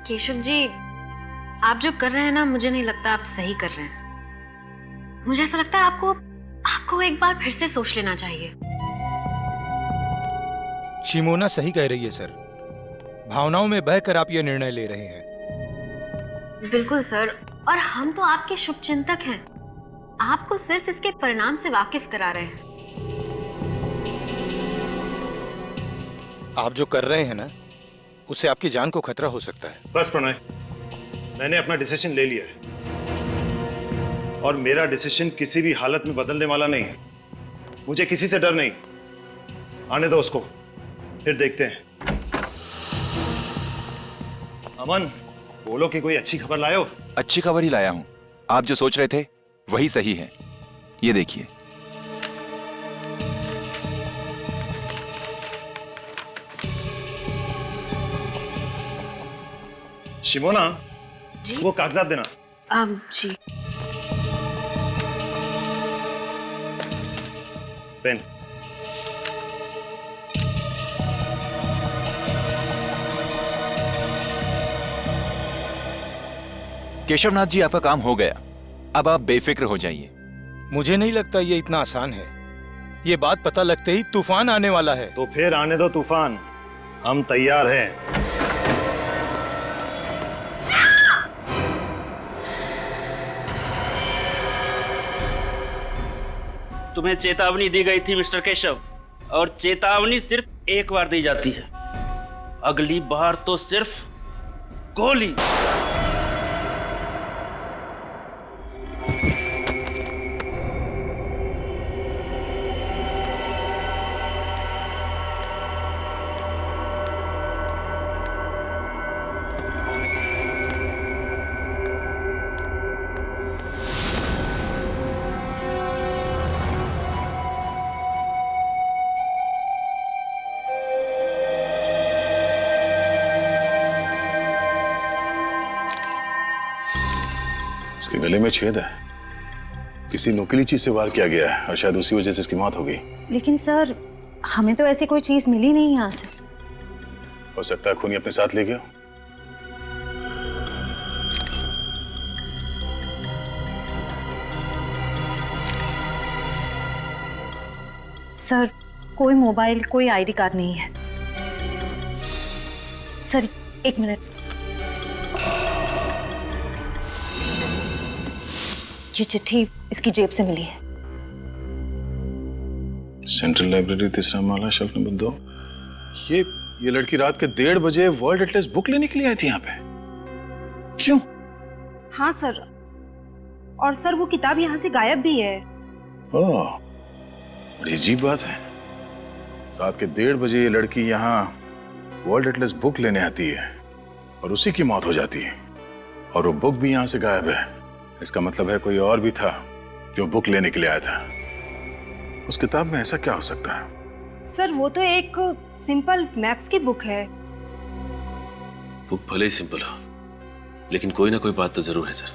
केशव जी, आप जो कर रहे हैं ना, मुझे नहीं लगता आप सही कर रहे हैं। मुझे ऐसा लगता है आपको एक बार फिर से सोच लेना चाहिए। शिमोना सही कह रही है सर, भावनाओं में बहकर आप ये निर्णय ले रहे हैं। बिल्कुल सर, और हम तो आपके शुभचिंतक हैं, आपको सिर्फ इसके परिणाम से वाकिफ करा रहे हैं। आप जो कर रहे हैं ना, उससे आपकी जान को खतरा हो सकता है। बस प्रणय, मैंने अपना डिसीजन ले लिया है और मेरा डिसीजन किसी भी हालत में बदलने वाला नहीं है। मुझे किसी से डर नहीं। आने दो उसको, फिर देखते हैं। अमन, बोलो कि कोई अच्छी खबर लाए हो। अच्छी खबर ही लाया हूं। आप जो सोच रहे थे वही सही है। ये देखिए। शिमोना, जी? वो कागजात देना। जी। पेन। केशवनाथ जी, आपका काम हो गया। अब आप बेफिक्र हो जाइए। मुझे नहीं लगता ये इतना आसान है। ये बात पता लगते ही तूफान आने वाला है। तो फिर आने दो तूफान, हम तैयार हैं। तुम्हें चेतावनी दी गई थी मिस्टर केशव, और चेतावनी सिर्फ एक बार दी जाती है, अगली बार तो सिर्फ गोली। इसके गले में छेद है, किसी नुकीली चीज से वार किया गया है और शायद उसी वजह से इसकी मौत हो गई। लेकिन सर, हमें तो ऐसी कोई चीज मिली नहीं यहाँ से। हो सकता है खूनी अपने साथ ले गया। सर, कोई मोबाइल, कोई आईडी कार्ड नहीं है। सर, एक मिनट। ये चिट्ठी इसकी जेब से मिली है। सेंट्रल लाइब्रेरी, तीसरा माला, शेल्फ नंबर 2। ये लड़की रात के 1:30 बजे वर्ल्ड एटलस बुक लेने के लिए आई थी यहाँ पे। क्यों? हाँ सर, और सर वो किताब यहाँ से गायब भी है। ओह, बड़ी अजीब बात है। रात के 1:30 बजे ये लड़की यहाँ वर्ल्ड एटलस बुक लेने आती है और उसी की मौत हो जाती है, और वो बुक भी यहाँ से गायब है। इसका मतलब है कोई और भी था जो बुक लेने के लिए आया था। उस किताब में ऐसा क्या हो सकता है? सर वो तो एक सिंपल मैप्स की बुक है। बुक भले ही सिंपल हो, लेकिन कोई ना कोई बात तो जरूर है सर।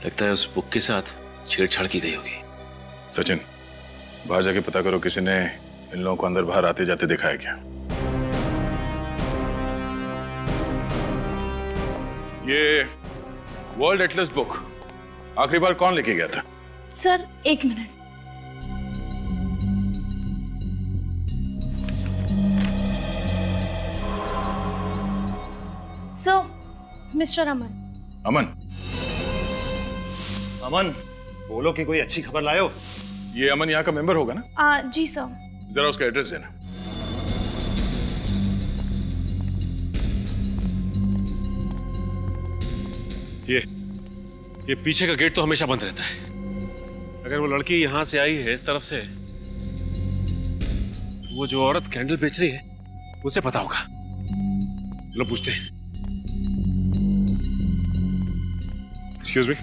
लगता है उस बुक के साथ छेड़छाड़ की गई होगी। सचिन, बाहर जाके पता करो किसी ने इन लोगों को अंदर बाहर आते जाते दिखाया क्या। ये वर्ल्ड एटलस बुक आखिरी बार कौन लेके गया था? सर, एक मिनट। सो मिस्टर अमन। अमन? अमन, बोलो कि कोई अच्छी खबर लाए हो। ये अमन यहाँ का मेंबर होगा ना? जी सर। जरा उसका एड्रेस देना। ये पीछे का गेट तो हमेशा बंद रहता है। अगर वो लड़की यहां से आई है इस तरफ से, तो वो जो औरत कैंडल बेच रही है उसे पता होगा। चलो पूछते हैं। Excuse me.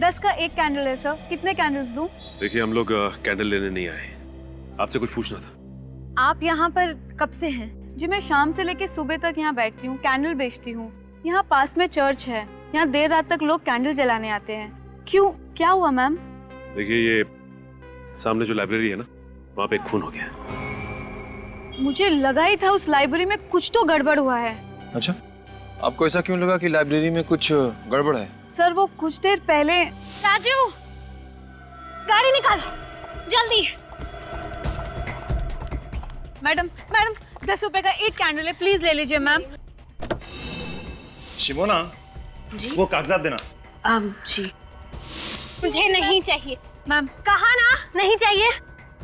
10 का एक कैंडल है सर, कितने कैंडल्स दूं? देखिए, हम लोग कैंडल लेने नहीं आए, आपसे कुछ पूछना था। आप यहाँ पर कब से हैं? जी मैं शाम से लेके सुबह तक यहाँ बैठती हूँ, कैंडल बेचती हूँ। यहाँ पास में चर्च है, यहाँ देर रात तक लोग कैंडल जलाने आते हैं। क्यों, क्या हुआ मैम? देखिए, ये सामने जो लाइब्रेरी है ना, वहाँ पे एक खून हो गया। मुझे लगा ही था उस लाइब्रेरी में कुछ तो गड़बड़ हुआ है। अच्छा, आपको ऐसा क्यों लगा कि लाइब्रेरी में कुछ गड़बड़ है? सर वो कुछ देर पहले। राजू, गाड़ी निकालो जल्दी। मैडम 10 रुपए का एक कैंडल है, प्लीज ले लीजिए मैम। शिमोना, जी? वो कागजात देना। जी मुझे नहीं चाहिए मैम। कहा ना नहीं चाहिए।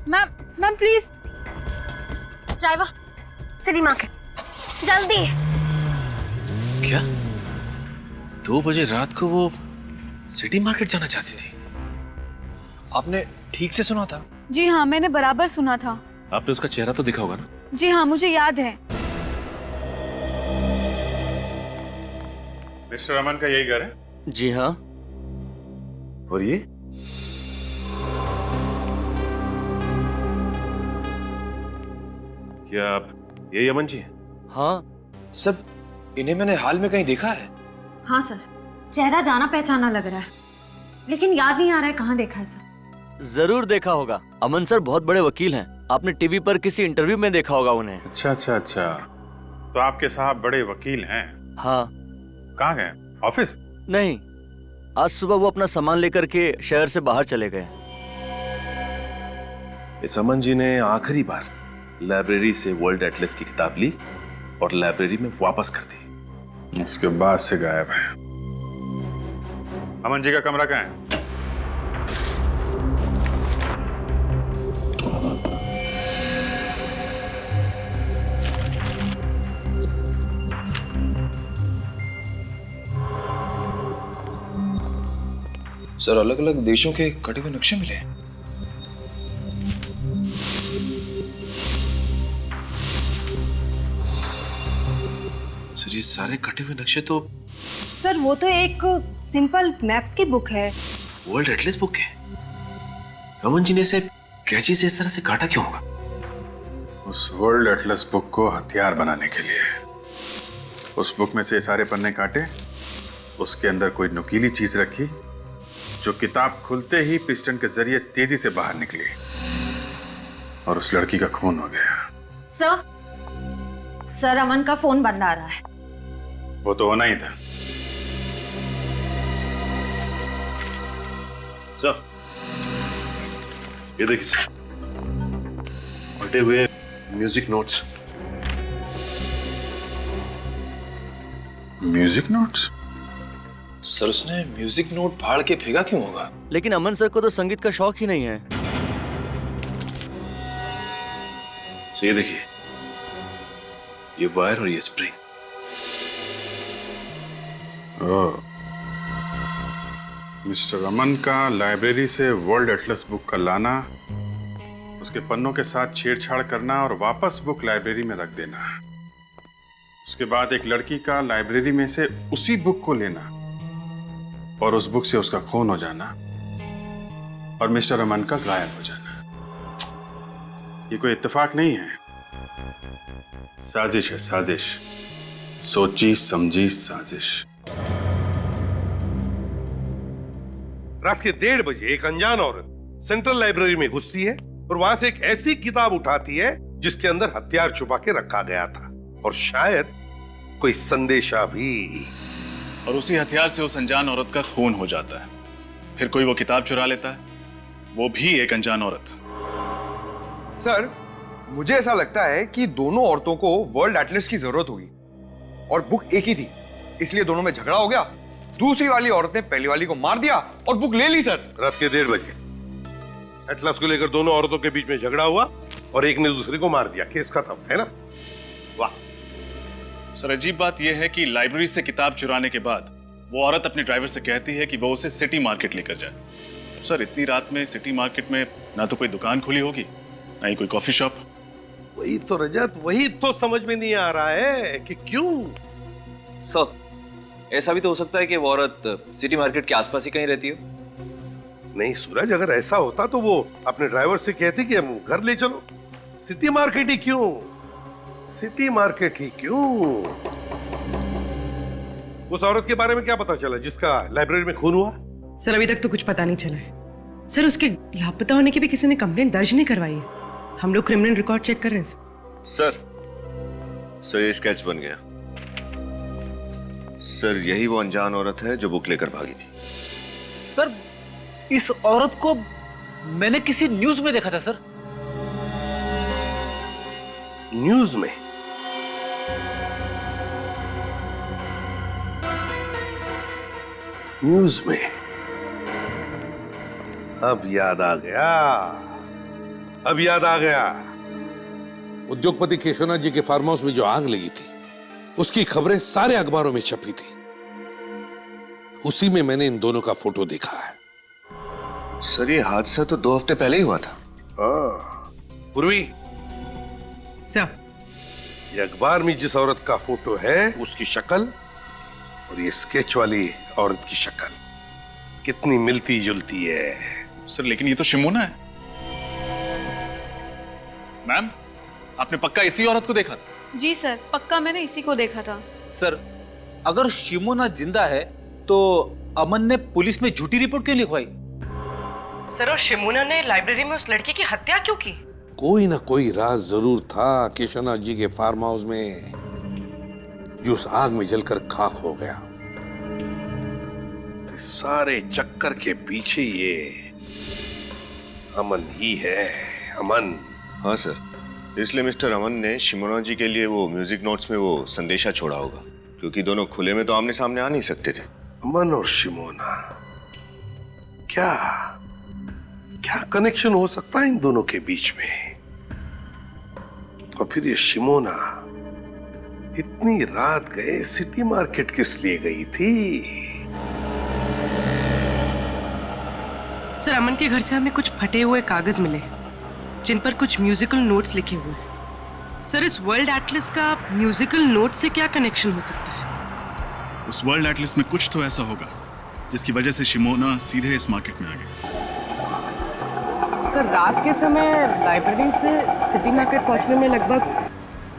Ma'am please. Driver city market जल्दी। क्या 2 बजे रात को वो सिटी मार्केट जाना चाहती थी? आपने ठीक से सुना था? जी हाँ, मैंने बराबर सुना था। आपने उसका चेहरा तो देखा होगा ना? जी हाँ, मुझे याद है। मिस्टर अमन का यही घर है? जी हाँ। और ये क्या आप यही अमन जी हैं? हाँ सब इन्हें मैंने हाल में कहीं देखा है। हाँ सर, चेहरा जाना पहचाना लग रहा है, लेकिन याद नहीं आ रहा है कहाँ देखा है सर। जरूर देखा होगा। अमन सर बहुत बड़े वकील हैं, आपने टीवी पर किसी इंटरव्यू में देखा होगा उन्हें। अच्छा, तो आपके साहब बड़े वकील हैं? हाँ। कहाँ गए? ऑफिस? नहीं, आज सुबह वो अपना सामान लेकर के शहर से बाहर चले गए। इस अमन जी ने आखिरी बार लाइब्रेरी से वर्ल्ड एटलस की किताब ली और लाइब्रेरी में वापस कर दी। उसके बाद से गायब है। अमन जी का कमरा कहाँ है? सर अलग अलग देशों के कटे हुए नक्शे मिले हैं। सर ये सारे कटे हुए नक्शे तो सर वो तो एक सिंपल मैप्स की बुक है। वर्ल्ड एटलस बुक है। अमन जी ने इसे कैंची से इस तरह से काटा क्यों होगा? उस वर्ल्ड एटलस बुक को हथियार बनाने के लिए। उस बुक में से सारे पन्ने काटे, उसके अंदर कोई नुकीली चीज रखी जो किताब खुलते ही पिस्टन के जरिए तेजी से बाहर निकली और उस लड़की का खून हो गया। सर अमन का फोन बंद आ रहा है। वो तो होना ही था। सर ये देखिए सर, फटे हुए music notes. Music notes? Sir उसने म्यूजिक नोट फाड़ के फेंका क्यों होगा? लेकिन अमन सर को तो संगीत का शौक ही नहीं है। तो ये देखिए, ये वायर और ये स्प्रिंग। मिस्टर अमन का लाइब्रेरी से वर्ल्ड एटलस बुक का लाना, उसके पन्नों के साथ छेड़छाड़ करना और वापस बुक लाइब्रेरी में रख देना। उसके बाद एक लड़की का लाइब्रेरी में से उसी बुक को लेना और उस बुक से उसका खून हो जाना और मिस्टर अमन का गायब हो जाना। ये कोई इत्तेफाक नहीं है, साजिश है, साजिश। सोची समझी साजिश। रात के 1:30 बजे एक अनजान औरत सेंट्रल लाइब्रेरी में घुसती है और वहां से एक ऐसी किताब उठाती है जिसके अंदर हथियार छुपा के रखा गया था और शायद कोई संदेशा भी। और उसी हथियार से उस अनजान औरत का खून हो जाता है। फिर कोई वो किताब चुरा लेता है, वो भी एक अनजान औरत। सर मुझे ऐसा लगता है कि दोनों औरतों को वर्ल्ड एटलस की जरूरत होगी और बुक एक ही थी, इसलिए दोनों में झगड़ा हो गया। दूसरी वाली औरत ने पहली वाली को मार दिया और बुक ले ली। सर रात के 1:30 बजे एटलस को लेकर दोनों औरतों के बीच में झगड़ा हुआ और एक ने दूसरे को मार दिया। केस खत्म, है ना? वाह सर, अजीब बात यह है कि लाइब्रेरी से किताब चुराने के बाद वो औरत अपने ड्राइवर से कहती है कि वो उसे सिटी मार्केट लेकर जाए। सर इतनी रात में सिटी मार्केट में ना तो कोई दुकान खुली होगी, ना ही कोई कॉफी शॉप। वही तो रजत, वही तो समझ में नहीं आ रहा है कि क्यों। सर ऐसा भी तो हो सकता है कि वो औरत सिटी मार्केट के आसपास ही कहीं रहती हो। नहीं सूरज, अगर ऐसा होता तो वो अपने ड्राइवर से कहती कि हम घर ले चलो। सिटी मार्केट ही क्यों? सिटी मार्केट ही क्यों? उस औरत के बारे में क्या पता चला जिसका लाइब्रेरी में खून हुआ? सर अभी तक तो कुछ पता नहीं चला है। सर उसके लापता होने की भी किसी ने कंप्लेंट दर्ज नहीं करवाई है। हम लोग क्रिमिनल रिकॉर्ड चेक कर रहे हैं सर। सर ये स्केच बन गया। सर यही वो अनजान औरत है जो बुक लेकर भागी थी। सर इस औरत को मैंने किसी न्यूज में देखा था सर। न्यूज में? न्यूज में? अब याद आ गया, अब याद आ गया। उद्योगपति केशवनाथ जी के फार्म हाउस में जो आग लगी थी उसकी खबरें सारे अखबारों में छपी थी। उसी में मैंने इन दोनों का फोटो देखा है। सर ये हादसा तो 2 हफ्ते पहले ही हुआ था। पूर्वी सर, ये अखबार में जिस औरत का फोटो है उसकी शक्ल और ये स्केच वाली औरत की शक्ल कितनी मिलती जुलती है। सर लेकिन ये तो शिमोना है। मैम आपने पक्का इसी औरत को देखा था? जी सर, पक्का मैंने इसी को देखा था। सर अगर शिमोना जिंदा है तो अमन ने पुलिस में झूठी रिपोर्ट क्यों लिखवाई? सर और शिमोना ने लाइब्रेरी में उस लड़की की हत्या क्यों की? कोई ना कोई राज जरूर था केशवनाथ जी के फार्म हाउस में जो उस आग में जलकर खाक हो गया। इस सारे चक्कर के पीछे ये अमन ही है, अमन। हाँ सर, इसलिए मिस्टर अमन ने शिमोना जी के लिए वो म्यूजिक नोट्स में वो संदेशा छोड़ा होगा, क्योंकि दोनों खुले में तो आमने सामने आ नहीं सकते थे। अमन और शिमोना, क्या क्या कनेक्शन हो सकता है इन दोनों के बीच में? तो फिर ये शिमोना इतनी रात गए सिटी मार्केट किस लिए गई थी? सर अमन के घर से हमें कुछ फटे हुए कागज मिले जिन पर कुछ म्यूजिकल नोट्स लिखे हुए। सर इस वर्ल्ड एटलस का म्यूजिकल नोट से क्या कनेक्शन हो सकता है? उस वर्ल्ड एटलस में कुछ तो ऐसा होगा जिसकी वजह से शिमोना सीधे इस मार्केट में आ गई। सर रात के समय लाइब्रेरी से सिटी मार्केट पहुंचने में लगभग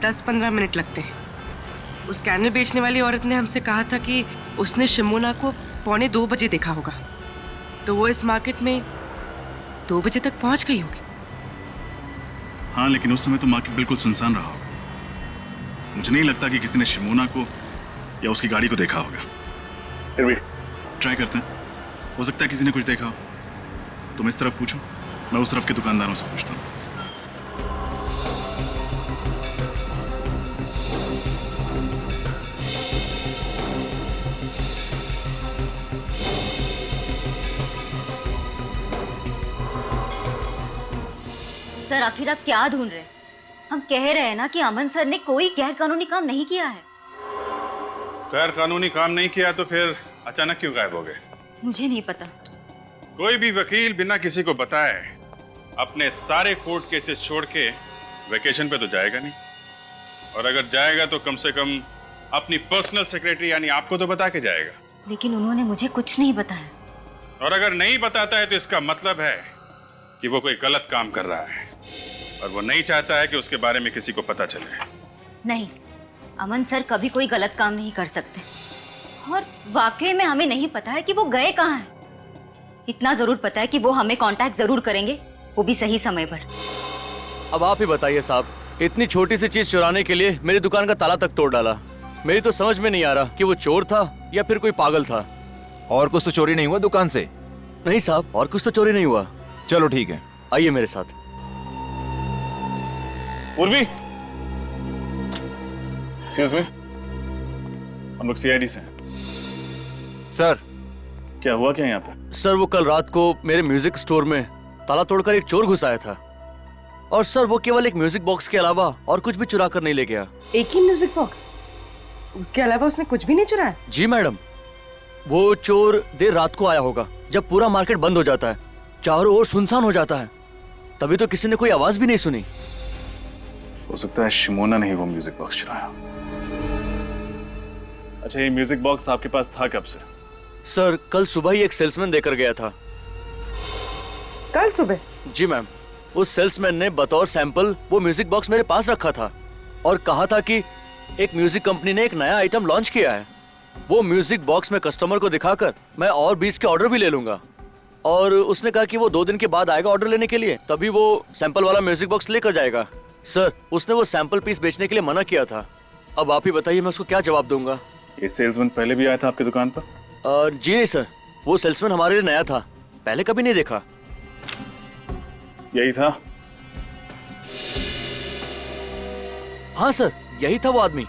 10-15 मिनट लगते हैं। उस कैंडल बेचने वाली औरत ने हमसे कहा था कि उसने शिमोना को 1:45 बजे देखा होगा, तो वो इस मार्केट में 2 बजे तक पहुंच गई होगी। हाँ लेकिन उस समय तो मार्केट बिल्कुल सुनसान रहा होगा। मुझे नहीं लगता कि किसी ने शिमोना को या उसकी गाड़ी को देखा होगा। फिर भी ट्राई करते हैं, हो सकता है किसी ने कुछ देखा हो। तुम इस तरफ पूछो, मैं उस तरफ के दुकानदारों से पूछता हूँ। सर आखिर आप क्या ढूंढ रहे हैं? हम कह रहे हैं ना कि अमन सर ने कोई गैर कानूनी काम नहीं किया है। गैर कानूनी काम नहीं किया तो फिर अचानक क्यों गायब हो गए? मुझे नहीं पता। कोई भी वकील बिना किसी को बताए अपने सारे कोर्ट केसेस छोड़ के वेकेशन पे तो जाएगा नहीं, और अगर जाएगा तो कम से कम अपनी पर्सनल सेक्रेटरी यानी आपको तो बता के जाएगा। लेकिन उन्होंने मुझे कुछ नहीं बताया। और अगर नहीं बताता है तो इसका मतलब है कि वो कोई गलत काम कर रहा है और वो नहीं चाहता है कि उसके बारे में किसी को पता चले। नहीं, अमन सर कभी कोई गलत काम नहीं कर सकते, और वाकई में हमें नहीं पता है कि वो गए कहाँ हैं। इतना जरूर पता है कि वो हमें कांटेक्ट जरूर करेंगे, वो भी सही समय पर। अब आप ही बताइए साहब, इतनी छोटी सी चीज चुराने के लिए मेरी दुकान का ताला तक तोड़ डाला। मेरी तो समझ में नहीं आ रहा कि वो चोर था या फिर कोई पागल था। और कुछ तो चोरी नहीं हुआ दुकान से? नहीं साहब, और कुछ तो चोरी नहीं हुआ। चलो ठीक है, आइए मेरे साथ। उर्वी, एक्सक्यूज मी, हम लोग सीआईडी से हैं। सर क्या हुआ क्या यहाँ पे? सर वो कल रात को मेरे म्यूजिक स्टोर में ताला तोड़कर एक चोर घुस आया था, और सर वो केवल एक म्यूजिक बॉक्स के अलावा और कुछ भी चुरा कर नहीं ले गया। एक ही म्यूजिक बॉक्स? उसके अलावा उसने कुछ भी नहीं चुराया? जी मैडम, वो चोर देर रात को आया होगा जब पूरा मार्केट बंद हो जाता है, चारों ओर सुनसान हो जाता है, तभी तो किसी ने कोई आवाज भी नहीं सुनी। हो सकता है शिमोना ने ही वो म्यूजिक बॉक्स चुराया। अच्छा, ये म्यूजिक बॉक्स आपके पास था कब से? सर कल सुबह ही एक सेल्समैन देकर गया था। कल सुबह? जी मैम, उस सेल्समैन ने बतौर सैंपल वो म्यूजिक बॉक्स मेरे पास रखा था और कहा था कि एक म्यूजिक कंपनी ने एक नया आइटम लॉन्च किया है, वो म्यूजिक बॉक्स में कस्टमर को दिखाकर मैं और 20 के ऑर्डर भी ले लूंगा। और उसने कहा कि वो 2 दिन के बाद आएगा ऑर्डर लेने के लिए, तभी वो सैंपल वाला म्यूजिक बॉक्स लेकर जाएगा। सर उसने वो सैंपल पीस बेचने के लिए मना किया था। अब आप ही बताइए मैं उसको क्या जवाब दूंगा। ये सेल्समैन पहले भी आया था आपकी दुकान पर? जी नहीं सर, वो सेल्समैन हमारे लिए नया था, पहले कभी नहीं देखा। यही था? हाँ सर, यही था वो आदमी।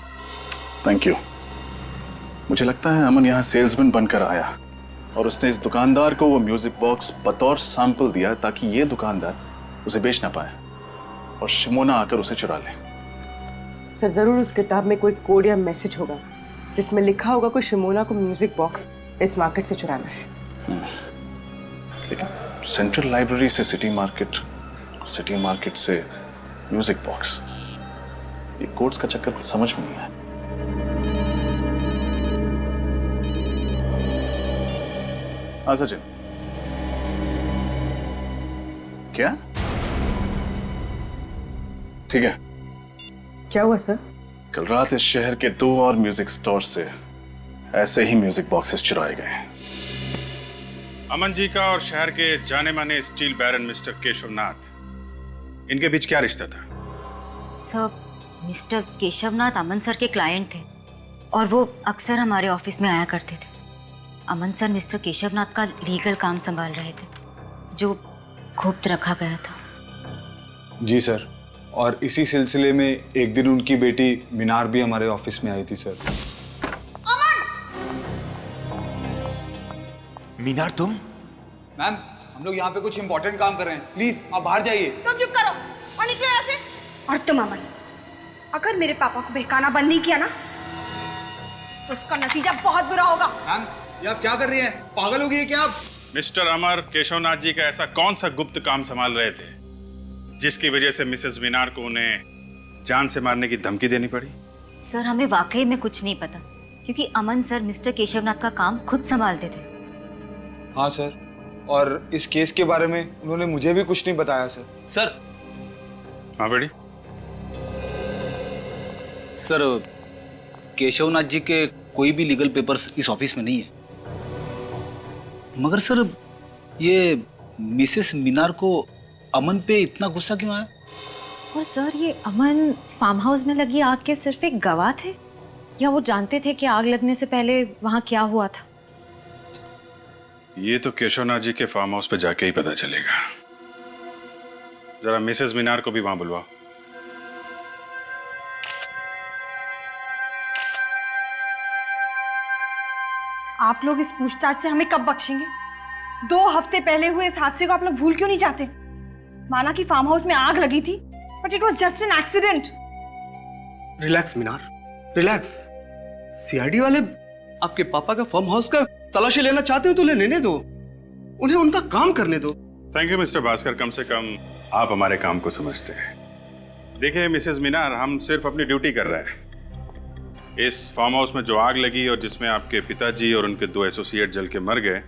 Thank you. मुझे लगता है अमन यहाँ सेल्समैन बनकर आया और उसने इस दुकानदार को वो म्यूजिक बॉक्स बतौर सैंपल दिया ताकि ये दुकानदार उसे बेच ना पाए और शिमोना आकर उसे चुरा ले। सर जरूर उस किताब में कोई कोड या मैसेज होगा जिसमें लिखा होगा कि शिमोना को म्यूजिक बॉक्स इस मार्केट से चुराना है। लेकिन सेंट्रल लाइब्रेरी से सिटी मार्केट से म्यूजिक बॉक्स, ये कोड्स का चक्कर कुछ समझ में नहीं आया। हाँ सचिन, क्या? ठीक है। क्या हुआ सर? कल रात इस शहर के 2 और म्यूजिक स्टोर से ऐसे ही म्यूजिक बॉक्सेस चुराए गए। अमन जी का और शहर के जाने माने स्टील बैरन मिस्टर केशवनाथ, इनके बीच क्या रिश्ता था? सर, मिस्टर केशवनाथ अमन सर के क्लाइंट थे और वो अक्सर हमारे ऑफिस में आया करते थे। अमन सर मिस्टर केशवनाथ का लीगल काम संभाल रहे थे जो गुप्त रखा गया था। जी सर, और इसी सिलसिले में एक दिन उनकी बेटी मीनार भी हमारे ऑफिस में आई थी सर। मीनार तुम? मैम, हम लोग यहाँ पे कुछ इंपॉर्टेंट काम कर रहे हैं, प्लीज आप बाहर जाइए। तुम चुप करो और निकलो यहाँ से। और तुम अमन, अगर मेरे पापा को बहकाना बंद नहीं किया ना तो उसका नतीजा बहुत बुरा होगा। मैम, ये आप क्या कर रही हैं? पागल हो गई है क्या आप? मिस्टर अमर केशवनाथ जी का ऐसा कौन सा गुप्त काम संभाल रहे थे जिसकी वजह से मिसेस मीनार को उन्हें जान से मारने की धमकी देनी पड़ी? सर, हमें वाकई में कुछ नहीं पता क्योंकि अमन सर मिस्टर केशवनाथ का काम खुद संभालते थे। हाँ सर, और इस केस के बारे में उन्होंने मुझे भी कुछ नहीं बताया सर। सर। हाँ बेटी। सर, केशवनाथ जी के कोई भी लीगल पेपर्स इस ऑफिस में नहीं है, मगर सर ये मिसेस मीनार को अमन पे इतना गुस्सा क्यों आया? और सर, ये अमन फार्म हाउस में लगी आग के सिर्फ एक गवाह थे या वो जानते थे कि आग लगने से पहले वहां क्या हुआ था? ये तो केशवनाथ जी के फार्म हाउस पे जाके ही पता चलेगा। जरा मिसेस मीनार को भी वहां बुलवाओ। आप लोग इस पूछताछ से हमें कब बख्शेंगे? 2 हफ्ते पहले हुए इस हादसे को आप लोग भूल क्यों नहीं जाते? माना कि फार्म हाउस में आग लगी थी, but it was just an accident. Relax Minar, relax. CID वाले आपके पापा का फार्म हाउस का तलाशी लेना चाहते हो तो लेने दो, उन्हें उनका काम करने दो। थैंक यू मिस्टर भास्कर, कम से कम आप हमारे काम को समझते हैं। देखिए मिसेस मीनार, हम सिर्फ अपनी ड्यूटी कर रहे हैं। इस फार्म हाउस में जो आग लगी और जिसमें आपके पिताजी और उनके 2 एसोसिएट जल के मर गए,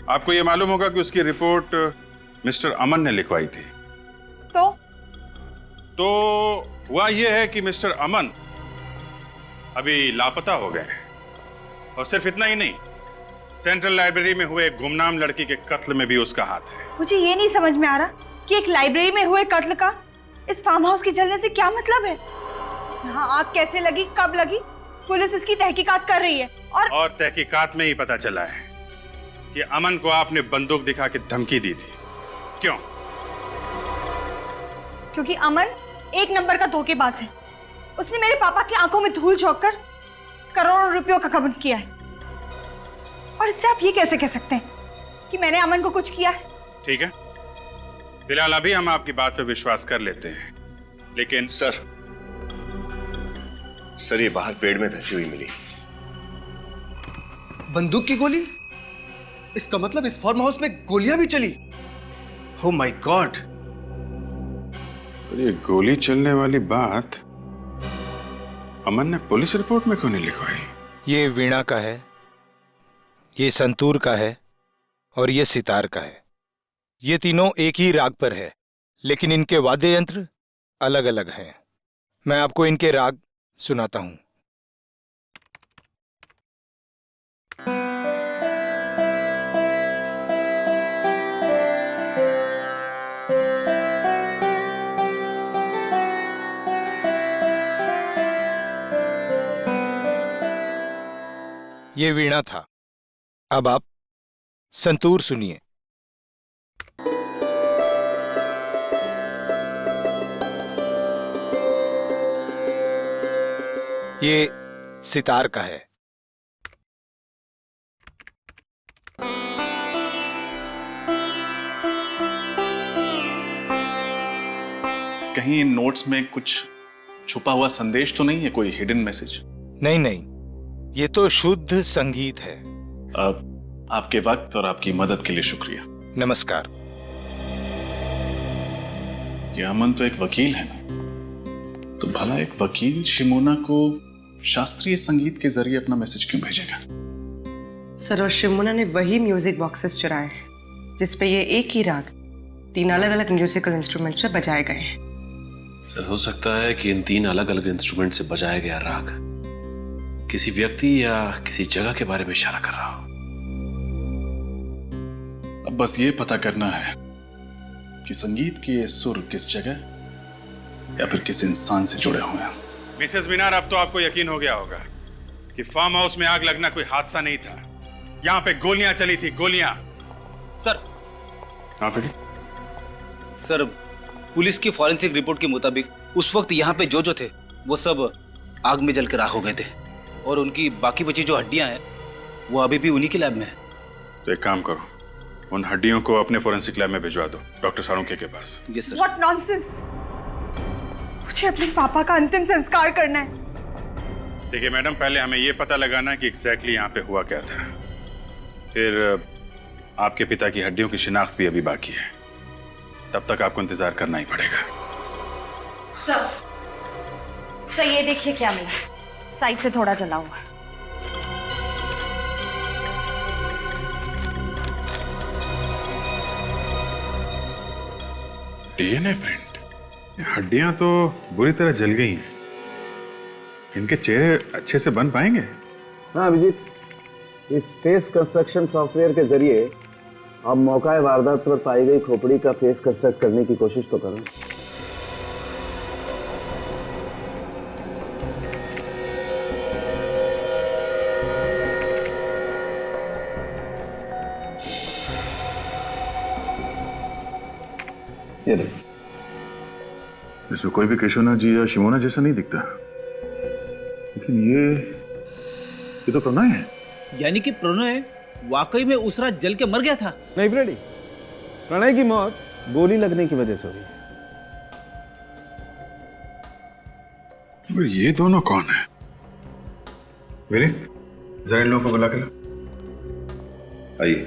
आपको ये मालूम होगा कि उसकी रिपोर्ट मिस्टर अमन ने लिखवाई थी। तो हुआ यह है कि मिस्टर अमन अभी लापता हो गए और सिर्फ इतना ही नहीं, सेंट्रल लाइब्रेरी में हुए एक गुमनाम लड़की के कत्ल में भी उसका हाथ है। मुझे ये नहीं समझ में आ रहा कि एक लाइब्रेरी में हुए कत्ल का इस फार्म हाउस के जलने से क्या मतलब है? यहाँ आग कैसे लगी, कब लगी, पुलिस इसकी तहकीकात कर रही है। और तहकीकात में ही पता चला है कि अमन को आपने बंदूक दिखा के धमकी दी थी। क्यों? क्योंकि अमन एक नंबर का धोखेबाज है। उसने मेरे पापा की आंखों में धूल झोंककर करोड़ों रुपयों का गबन किया है। और इससे आप ये कैसे कह सकते हैं कि मैंने अमन को कुछ किया है? ठीक है, फिलहाल अभी हम आपकी बात पर विश्वास कर लेते हैं, लेकिन सर ये बाहर पेड़ में धंसी हुई मिली। बंदूक की गोली? इसका मतलब इस फार्म हाउस में गोलियां भी चली? Oh my God! ये गोली चलने वाली बात अमन ने पुलिस रिपोर्ट में क्यों नहीं लिखवाई? ये वीणा का है, ये संतूर का है और ये सितार का है। ये तीनों एक ही राग पर है, लेकिन इनके वाद्य यंत्र अलग अलग हैं। मैं आपको इनके राग सुनाता हूं। ये वीणा था। अब आप संतूर सुनिए। ये सितार का है। कहीं इन नोट्स में कुछ छुपा हुआ संदेश तो नहीं है, कोई हिडन मैसेज? नहीं नहीं, ये तो शुद्ध संगीत है। अब आपके वक्त और आपकी मदद के लिए शुक्रिया। नमस्कार। ये अमन तो एक वकील है ना, तो भला एक वकील शिमोना को शास्त्रीय संगीत के जरिए अपना मैसेज क्यों भेजेगा? सर, और शिमोना ने वही म्यूजिक बॉक्सेस चुराए हैं जिसपे ये एक ही राग 3 अलग अलग म्यूजिकल इंस्ट्रूमेंट्स पे बजाए गए हैं। सर, हो सकता है कि इन 3 अलग अलग इंस्ट्रूमेंट से बजाया गया राग किसी व्यक्ति या किसी जगह के बारे में इशारा कर रहा हो। अब बस ये पता करना है कि संगीत के ये सुर किस जगह या फिर किस इंसान से जुड़े हुए हैं। मिसेस मीनार, अब तो आपको यकीन हो गया होगा कि फार्म हाउस में आग लगना कोई हादसा नहीं था। यहाँ पे गोलियां चली थी, गोलियां। सर, हाँ बेटी। सर, पुलिस की फॉरेंसिक रिपोर्ट के मुताबिक उस वक्त यहाँ पे जो थे वो सब आग में जलकर राख हो गए थे, और उनकी बाकी बची जो हड्डियां हैं वो अभी भी उन्हीं के लैब में है। तो एक काम करो, उन हड्डियों को अपने फॉरेंसिक लैब में भिजवा दो, डॉक्टर साळुंखे के पास। Yes sir. What nonsense! मुझे अपने पापा का अंतिम संस्कार करना है। देखिए मैडम, पहले हमें यह पता लगाना कि एग्जैक्टली यहाँ पे हुआ क्या था, फिर आपके पिता की हड्डियों की शिनाख्त भी अभी बाकी है। तब तक आपको इंतजार करना ही पड़ेगा। सर ये देखिए क्या मिला, साइड से थोड़ा जला हुआ। DNA print. हड्डियां तो बुरी तरह जल गई हैं। इनके चेहरे अच्छे से बन पाएंगे? हाँ अभिजीत, इस फेस कंस्ट्रक्शन सॉफ्टवेयर के जरिए आप मौका वारदात पर पाई गई खोपड़ी का फेस कंस्ट्रक्ट करने की कोशिश तो करो। ये देखो, इसमें कोई भी केशोना जी या शिमोना जैसा नहीं दिखता, लेकिन ये तो प्रणय है। यानी कि प्रणय वाकई में उस रात जल के मर गया था? नहीं ब्रेडी, प्रणय की मौत गोली लगने की वजह से हुई। ये दोनों कौन है? विनीत, जरा इन लोगों को बुला के ला। आइए।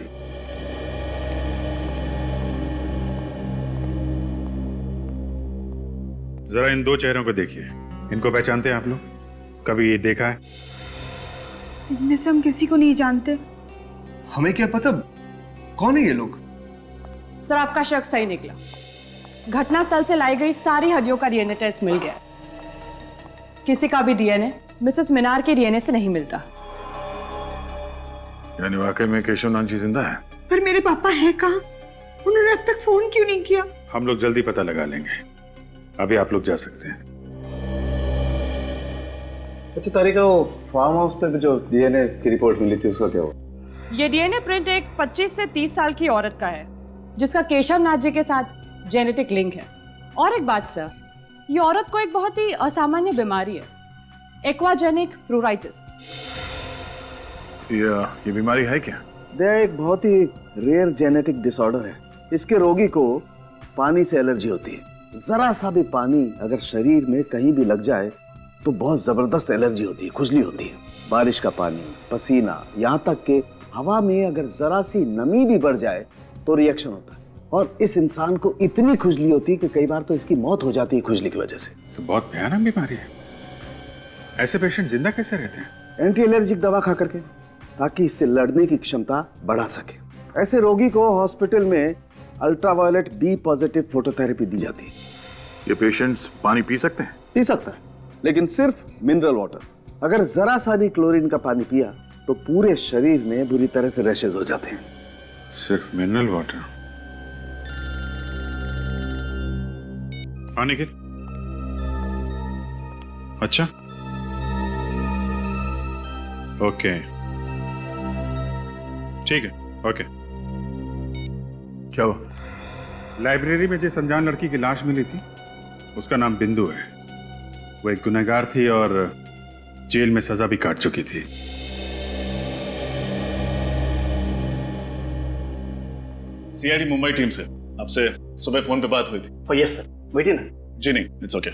जरा इन 2 चेहरों को देखिए, इनको पहचानते हैं आप लोग? कभी ये देखा है? इनमें से हम किसी को नहीं जानते। हमें क्या पता कौन है ये लोग? सर, आपका शक सही निकला। घटनास्थल से लाई गई सारी हड्डियों का डीएनए टेस्ट मिल गया। किसी का भी डीएनए मिसेस मीनार के डीएनए से नहीं मिलता। यानी वाकई में केशवनाथ जी जिंदा है? पर मेरे पापा हैं कहाँ? उन्होंने अब तक फोन क्यों नहीं किया? हम लोग जल्दी पता लगा लेंगे, अभी आप लोग जा सकते हैं। अच्छा तारिका, वो फार्म हाउस पे जो डीएनए की रिपोर्ट मिली थी उसका क्या हुआ? ये डीएनए प्रिंट एक 25 से 30 साल की औरत का है जिसका केशव नाथ जी के साथ जेनेटिक लिंक है। और एक बात सर, ये औरत को एक बहुत ही असामान्य बीमारी है, एक्वाजेनिक प्लूराइटिस। ये बीमारी है क्या? यह एक बहुत ही रेयर जेनेटिक डिसऑर्डर है। इसके रोगी को पानी से एलर्जी होती है। जरा सा भी पानी अगर शरीर में कहीं भी लग जाए तो बहुत जबरदस्त एलर्जी होती है, खुजली होती है। बारिश का पानी, पसीना, यहाँ तक कि हवा में अगर जरा सी नमी भी बढ़ जाए तो रिएक्शन होता है। और इस इंसान को इतनी खुजली होती है कि कई बार तो इसकी मौत हो जाती है खुजली की वजह से। तो बहुत भयानक बीमारी है। ऐसे पेशेंट जिंदा कैसे रहते हैं? एंटी एलर्जिक दवा खा करके, ताकि इससे लड़ने की क्षमता बढ़ा सके। ऐसे रोगी को हॉस्पिटल में अल्ट्रावायलेट बी पॉजिटिव फोटोथेरेपी दी जाती है। ये पेशेंट्स पानी पी सकते हैं? पी सकता है, लेकिन सिर्फ मिनरल वाटर। अगर जरा सा भी क्लोरीन का पानी पिया तो पूरे शरीर में बुरी तरह से रैशेज हो जाते हैं। सिर्फ मिनरल वाटर? हाँ निखिल, अच्छा ओके। ठीक है, ओके। क्या हुआ? लाइब्रेरी में जिस अनजान लड़की की लाश मिली थी उसका नाम बिंदु है। वो एक गुनहगार थी और जेल में सजा भी काट चुकी थी। सीआईडी मुंबई टीम से आपसे सुबह फोन पे बात हुई थी। यस सर, बैठिए ना। जी नहीं, इट्स ओके।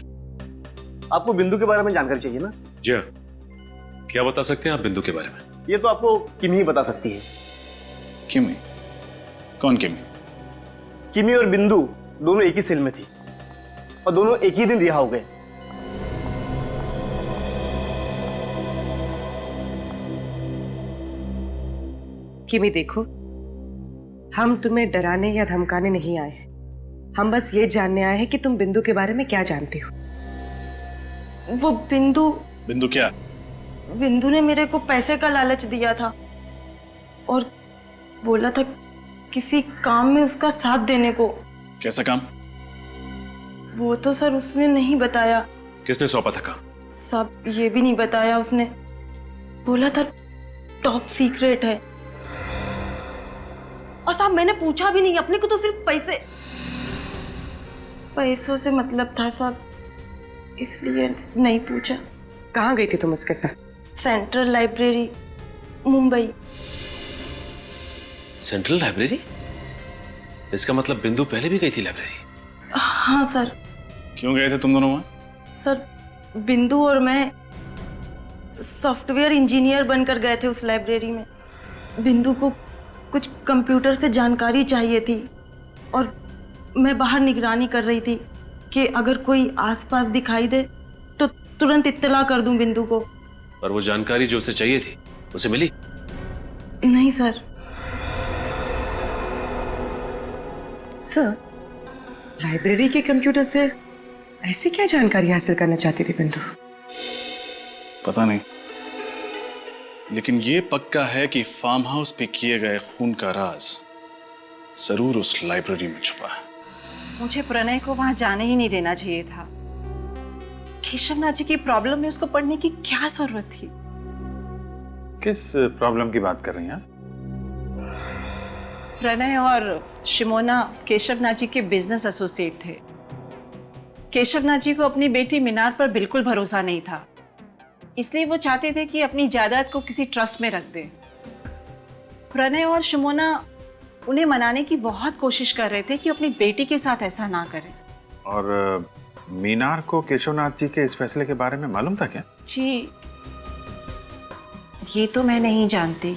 आपको बिंदु के बारे में जानकारी चाहिए ना? जी हाँ, क्या बता सकते हैं आप बिंदु के बारे में? ये तो आपको किमी ही बता सकती है। किमी? कौन किमी? किमी और बिंदु दोनों एक ही सेल में थी और दोनों एक ही दिन रिहा हो गए। किमी देखो, हम तुम्हें डराने या धमकाने नहीं आए हैं। हम बस ये जानने आए हैं कि तुम बिंदु के बारे में क्या जानती हो। वो बिंदु क्या? बिंदु ने मेरे को पैसे का लालच दिया था और बोला था किसी काम में उसका साथ देने को। कैसा काम? वो तो सर उसने नहीं बताया। किसने सौंपा था काम? सब ये भी नहीं बताया उसने। बोला था टॉप सीक्रेट है। और साहब मैंने पूछा भी नहीं, अपने को तो सिर्फ पैसों से मतलब था साहब, इसलिए नहीं पूछा। कहाँ गई थी तुम उसके साथ? Central library, Mumbai. Central library? इसका मतलब बिंदु पहले भी गई थी लाइब्रेरी? हाँ सर। क्यों गए थे तुम दोनों वहां? सर बिंदु और मैं सॉफ्टवेयर इंजीनियर बनकर गए थे उस लाइब्रेरी में। बिंदु को कुछ कंप्यूटर से जानकारी चाहिए थी और मैं बाहर निगरानी कर रही थी कि अगर कोई आसपास दिखाई दे तो तुरंत इत्तला कर दूं बिंदु को। और वो जानकारी जो उसे चाहिए थी उसे मिली? नहीं सर। सर, लाइब्रेरी के कंप्यूटर से ऐसी क्या जानकारी हासिल करना चाहती थी बिंदु? पता नहीं, लेकिन ये पक्का है कि फार्म हाउस पे किए गए खून का राज जरूर उस लाइब्रेरी में छुपा है। मुझे प्रणय को वहां जाने ही नहीं देना चाहिए था। केशवनाथ जी की प्रॉब्लम में उसको पढ़ने की क्या जरूरत थी? किस प्रॉब्लम की बात कर रही हैं आप? प्रणय और शिमोना केशवनाथ जी के बिजनेस एसोसिएट थे। केशवनाथ जी को अपनी बेटी मीनार पर बिल्कुल भरोसा नहीं था, इसलिए वो चाहते थे कि अपनी जायदाद को किसी ट्रस्ट में रख दें। प्रणय और शिमोना उन्हें मनाने की बहुत कोशिश कर रहे थे कि अपनी बेटी के साथ ऐसा ना करें। और मीनार को केशवनाथ जी के इस फैसले के बारे में मालूम था क्या? जी ये तो मैं नहीं जानती,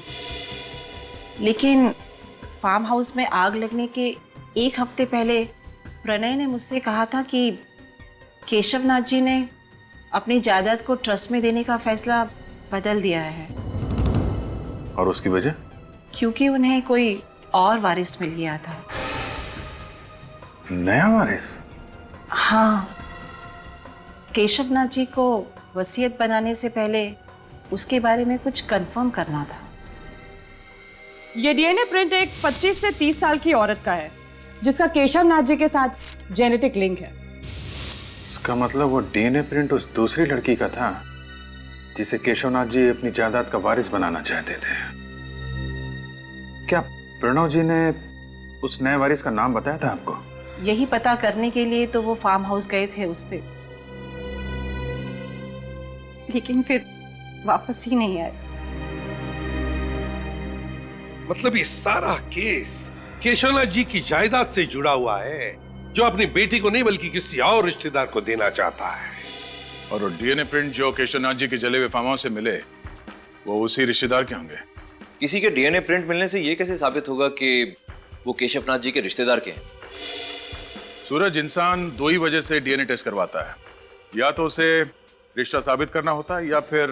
लेकिन फार्म हाउस में आग लगने के एक हफ्ते पहले प्रणय ने मुझसे कहा था कि केशवनाथ जी ने अपनी जायदाद को ट्रस्ट में देने का फैसला बदल दिया है। और उसकी वजह? क्योंकि उन्हें कोई और वारिस मिल गया था। नया वारिस? हाँ, केशवनाथ जी को वसीयत बनाने से पहले उसके बारे में कुछ कंफर्म करना था। ये डीएनए प्रिंट एक 25 से 30 साल की औरत का है जिसका केशवनाथ जी के साथ जेनेटिक लिंक है। इसका मतलब वो डीएनए प्रिंट उस दूसरी लड़की का था जिसे केशवनाथ जी अपनी जायदाद का वारिस बनाना चाहते थे। क्या प्रणव जी ने उस नए वारिस का नाम बताया था आपको? यही पता करने के लिए तो वो फार्म हाउस गए थे उस दिन, लेकिन फिर वापस ही नहीं आए। मतलब ये सारा केस केशवनाथ जी की जायदाद से जुड़ा हुआ है, जो अपनी बेटी को नहीं बल्कि किसी और रिश्तेदार को देना चाहता है। और वो डीएनए प्रिंट जो केशवनाथ जी के जले हुए फार्म हाउस से मिले वो उसी रिश्तेदार के होंगे। किसी के डीएनए प्रिंट मिलने से ये कैसे साबित होगा कि वो केशवनाथ जी के रिश्तेदार के हैं? सूरज, इंसान दो ही वजह से डीएनए टेस्ट करवाता है, या तो उसे रिश्ता साबित करना होता है या फिर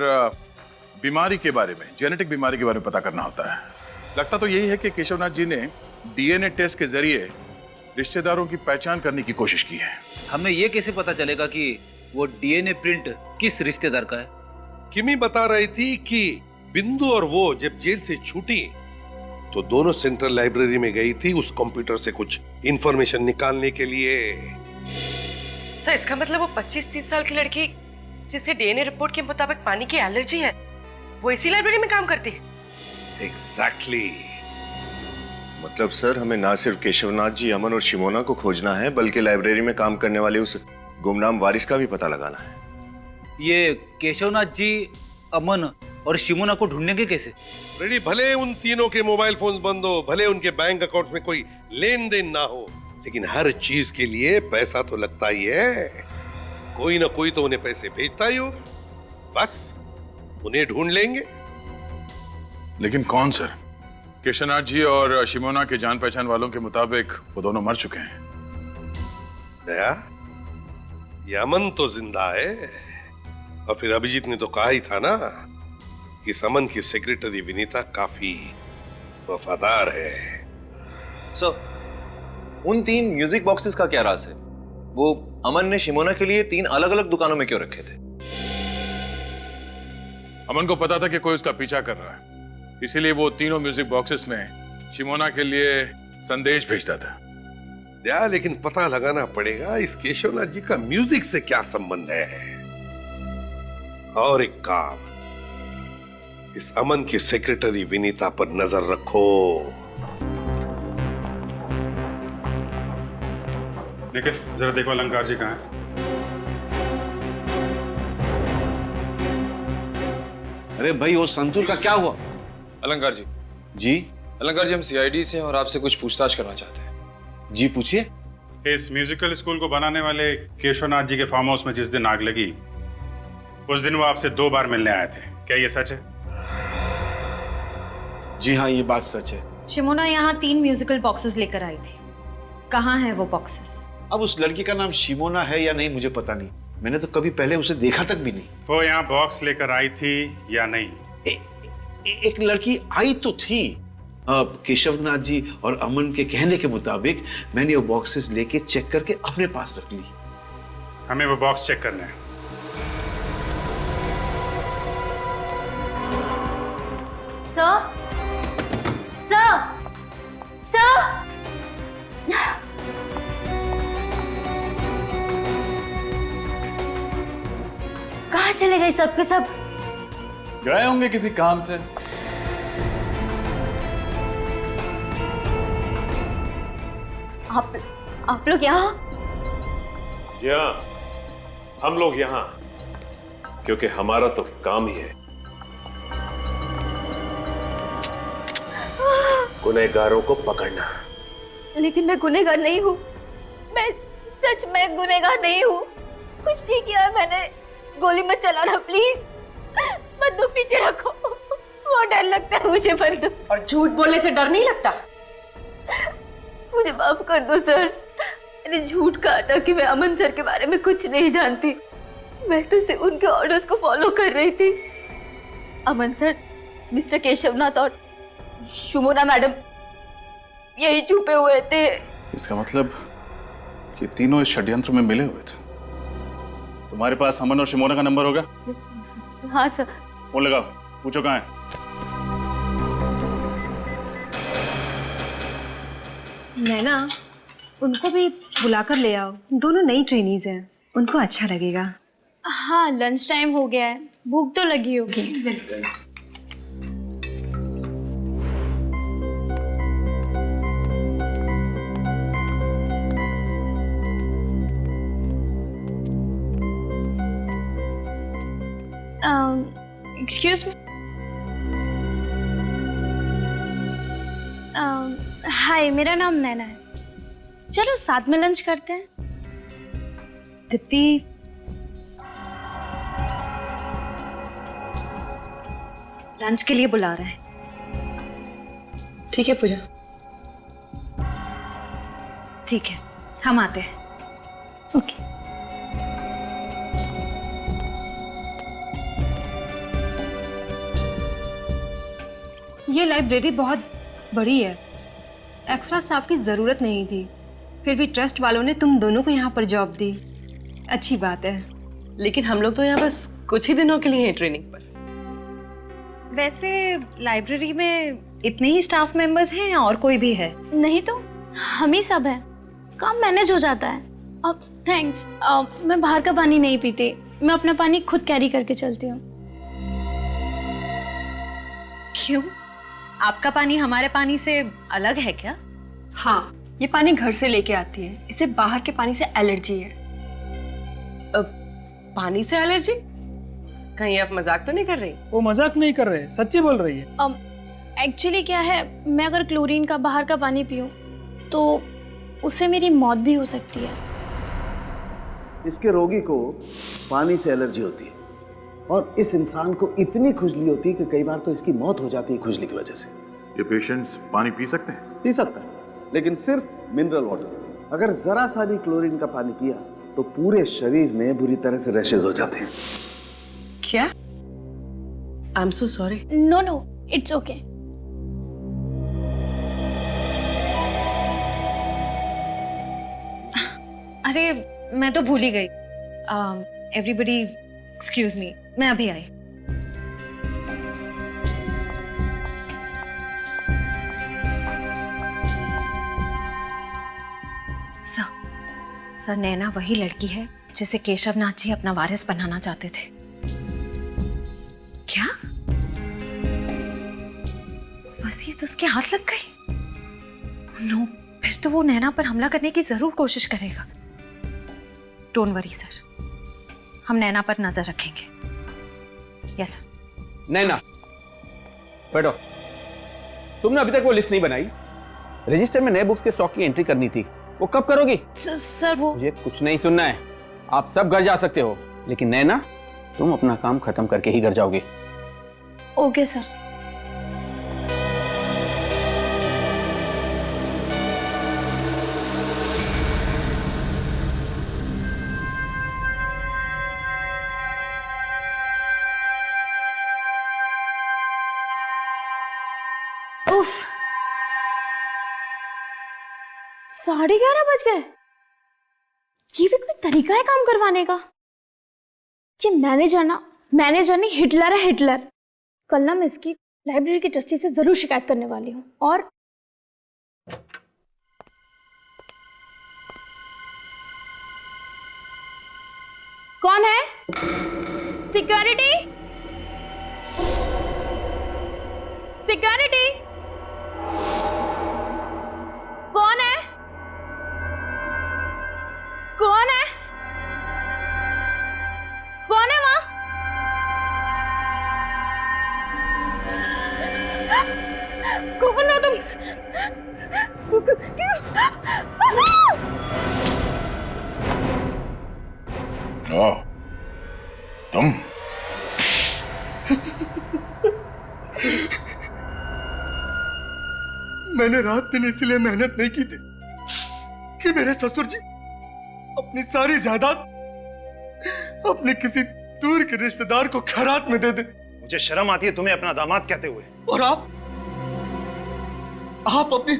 बीमारी के बारे में, जेनेटिक बीमारी के बारे में पता करना होता है। लगता तो यही है कि केशवनाथ जी ने डीएनए टेस्ट के जरिए रिश्तेदारों की पहचान करने की कोशिश की है। हमें ये कैसे पता चलेगा कि वो डीएनए प्रिंट किस रिश्तेदार का है? किमी बता रही थी कि बिंदु और वो जब जेल से छूटी तो दोनों सेंट्रल लाइब्रेरी में गई थी उस कंप्यूटर से कुछ इंफॉर्मेशन निकालने के लिए। सर, इसका मतलब वो 25-30 साल की लड़की जिसे डीएनए रिपोर्ट के मुताबिक पानी की एलर्जी है, वो इसी लाइब्रेरी में काम करती है? एग्जैक्टली। मतलब सर, हमें ना सिर्फ केशवनाथ जी, अमन और शिमोना को खोजना है, बल्कि लाइब्रेरी में काम करने वाले उस गुमनाम वारिस का भी पता लगाना है। ये केशवनाथ जी, अमन और शिमोना को ढूंढेंगे कैसे? रेडी, भले उन तीनों के मोबाइल फोन बंद हो, भले उनके बैंक अकाउंट में कोई लेन देन ना हो, लेकिन हर चीज के लिए पैसा तो लगता ही है। कोई ना कोई तो उन्हें पैसे भेजता ही होगा। बस उन्हें ढूंढ लेंगे। लेकिन कौन सर? केशवनाथ जी और शिमोना के जान पहचान वालों के मुताबिक वो दोनों मर चुके हैं। दया, ये अमन तो जिंदा है, और फिर अभिजीत ने तो कहा ही था ना कि अमन की सेक्रेटरी विनीता काफी वफादार है। सर, उन 3 म्यूजिक बॉक्सेस का क्या राज है? वो अमन ने शिमोना के लिए 3 अलग अलग दुकानों में क्यों रखे थे? अमन को पता था कि कोई उसका पीछा कर रहा है, इसीलिए वो तीनों म्यूजिक बॉक्सेस में शिमोना के लिए संदेश भेजता था। दया, लेकिन पता लगाना पड़ेगा इस केशवनाथ जी का म्यूजिक से क्या संबंध है। और एक काम, इस अमन की सेक्रेटरी विनीता पर नजर रखो। निखिल, जरा देखो अलंकार जी कहाँ हैं? अरे भाई, वो संतूर का क्या हुआ? अलंकार जी। जी? अलंकार जी, हम सीआईडी से हैं और आपसे कुछ पूछताछ करना चाहते हैं। जी पूछिए। इस म्यूजिकल स्कूल को बनाने वाले केशवनाथ जी के फार्म हाउस में जिस दिन आग लगी, उस दिन वो आपसे 2 बार मिलने आए थे, क्या ये सच है? जी हाँ, ये बात सच है। शिमोना यहाँ 3 म्यूजिकल बॉक्सेस लेकर आई थी। कहाँ हैं वो बॉक्सेस? अब उस लड़की का नाम शिमोना है या नहीं मुझे पता नहीं, मैंने तो कभी पहले उसे देखा तक भी नहीं। वो यहाँ बॉक्स लेकर आई थी या नहीं? एक लड़की आई तो थी। केशवनाथ जी और अमन के कहने के मुताबिक मैंने वो बॉक्सेस लेके चेक करके अपने पास रख ली। हमें वो बॉक्स चेक करना है। सर, सर, सर, कहाँ चले गए सब के सब? गए होंगे किसी काम से। आप लोग यहाँ? जी हाँ, हम लोग यहाँ क्योंकि हमारा तो काम ही है गुनहगारों को पकड़ना। लेकिन मैं गुनहगार नहीं हूँ, मैं सच में गुनहगार नहीं हूँ। कुछ नहीं किया है मैंने। गोली मत चलाना प्लीज, बंदूक नीचे रखो, बहुत डर लगता है मुझे बंदूक। और झूठ बोलने से डर नहीं लगता? मुझे माफ कर दो सर, मैंने झूठ कहा था कि मैं अमन सर के बारे में कुछ नहीं जानती। मैं तो सिर्फ उनके ऑर्डर्स को फॉलो कर रही थी। अमन सर, मिस्टर केशवनाथ और शिमोना मैडम यही छुपे हुए थे। इसका मतलब ये तीनों इस षड्यंत्र में मिले हुए थे। तुम्हारे पास अमन और शिमोना का नंबर होगा? हाँ सर। फोन लगाओ, पूछो कहाँ है। नैना, उनको भी बुलाकर ले आओ, दोनों नई ट्रेनीज हैं, उनको अच्छा लगेगा। हाँ, लंच टाइम हो गया है, भूख तो लगी होगी। बिल्कुल। Excuse me. हाय, मेरा नाम नैना है। चलो साथ में लंच करते हैं। दीप्ति, लंच के लिए बुला रहे हैं। ठीक है पूजा। ठीक है, हम आते हैं। ओके। ये लाइब्रेरी बहुत बड़ी है, एक्स्ट्रा स्टाफ की ज़रूरत नहीं थी, फिर भी ट्रस्ट वालों ने तुम दोनों को यहाँ पर जॉब दी, अच्छी बात है। लेकिन हम लोग तो यहाँ बस कुछ ही दिनों के लिए हैं ट्रेनिंग पर। वैसे लाइब्रेरी में इतने ही स्टाफ मेंबर्स हैं या और कोई भी है? नहीं तो हम ही सब हैं, काम मैनेज हो जाता है। अब थैंक्स, मैं बाहर का पानी नहीं पीती, मैं अपना पानी खुद कैरी करके चलती हूँ। क्यों? आपका पानी हमारे पानी से अलग है क्या? हाँ, ये पानी घर से लेके आती है, इसे बाहर के पानी से एलर्जी है। पानी से एलर्जी? कहीं आप मजाक तो नहीं कर रही? वो मजाक नहीं कर रहे, सच्ची बोल रही है। एक्चुअली क्या है, मैं अगर क्लोरीन का बाहर का पानी पीऊं तो उससे मेरी मौत भी हो सकती है। इसके रोगी को पानी से एलर्जी होती है और इस इंसान को इतनी खुजली होती है कि कई बार तो इसकी मौत हो जाती है खुजली की वजह से। ये पेशेंट्स पानी पी सकते हैं? पी सकता है, लेकिन सिर्फ मिनरल वाटर। अगर जरा सा भी क्लोरीन का पानी पिया तो पूरे शरीर में बुरी तरह से रैशेज हो जाते हैं। क्या? I am so sorry. No no, it's okay. अरे मैं तो भूल ही गई। एवरीबडी एक्सक्यूज मी, मैं अभी आई। सर, नैना वही लड़की है जिसे केशव नाथ जी अपना वारिस बनाना चाहते थे। क्या वसीयत उसके हाथ लग गई? नो, फिर तो वो नैना पर हमला करने की जरूर कोशिश करेगा। डोंट वरी सर, हम नैना पर नजर रखेंगे। Yes sir. नैना बैठो। तुमने अभी तक वो लिस्ट नहीं बनाई। रजिस्टर में नए बुक्स के स्टॉक की एंट्री करनी थी, वो कब करोगी? सर वो मुझे कुछ नहीं सुनना है। आप सब घर जा सकते हो, लेकिन नैना तुम अपना काम खत्म करके ही घर जाओगे। Okay sir. उफ, 11:30 बज गए। ये भी कोई तरीका है काम करवाने का? ये मैनेजर नहीं, हिटलर है, हिटलर। कल ना मैं इसकी लाइब्रेरी की ट्रस्टी से जरूर शिकायत करने वाली हूँ। और कौन है? सिक्योरिटी, सिक्योरिटी, कौन है? कौन है? कौन है वहां? कौन हो तुम? ओ, तुम? मैंने रात दिन इसलिए मेहनत नहीं की थी कि मेरे ससुर जी अपनी सारी जायदाद अपने किसी दूर के रिश्तेदार को खैरात में दे दे। मुझे शर्म आती है तुम्हें अपना दामाद कहते हुए। और आप अपनी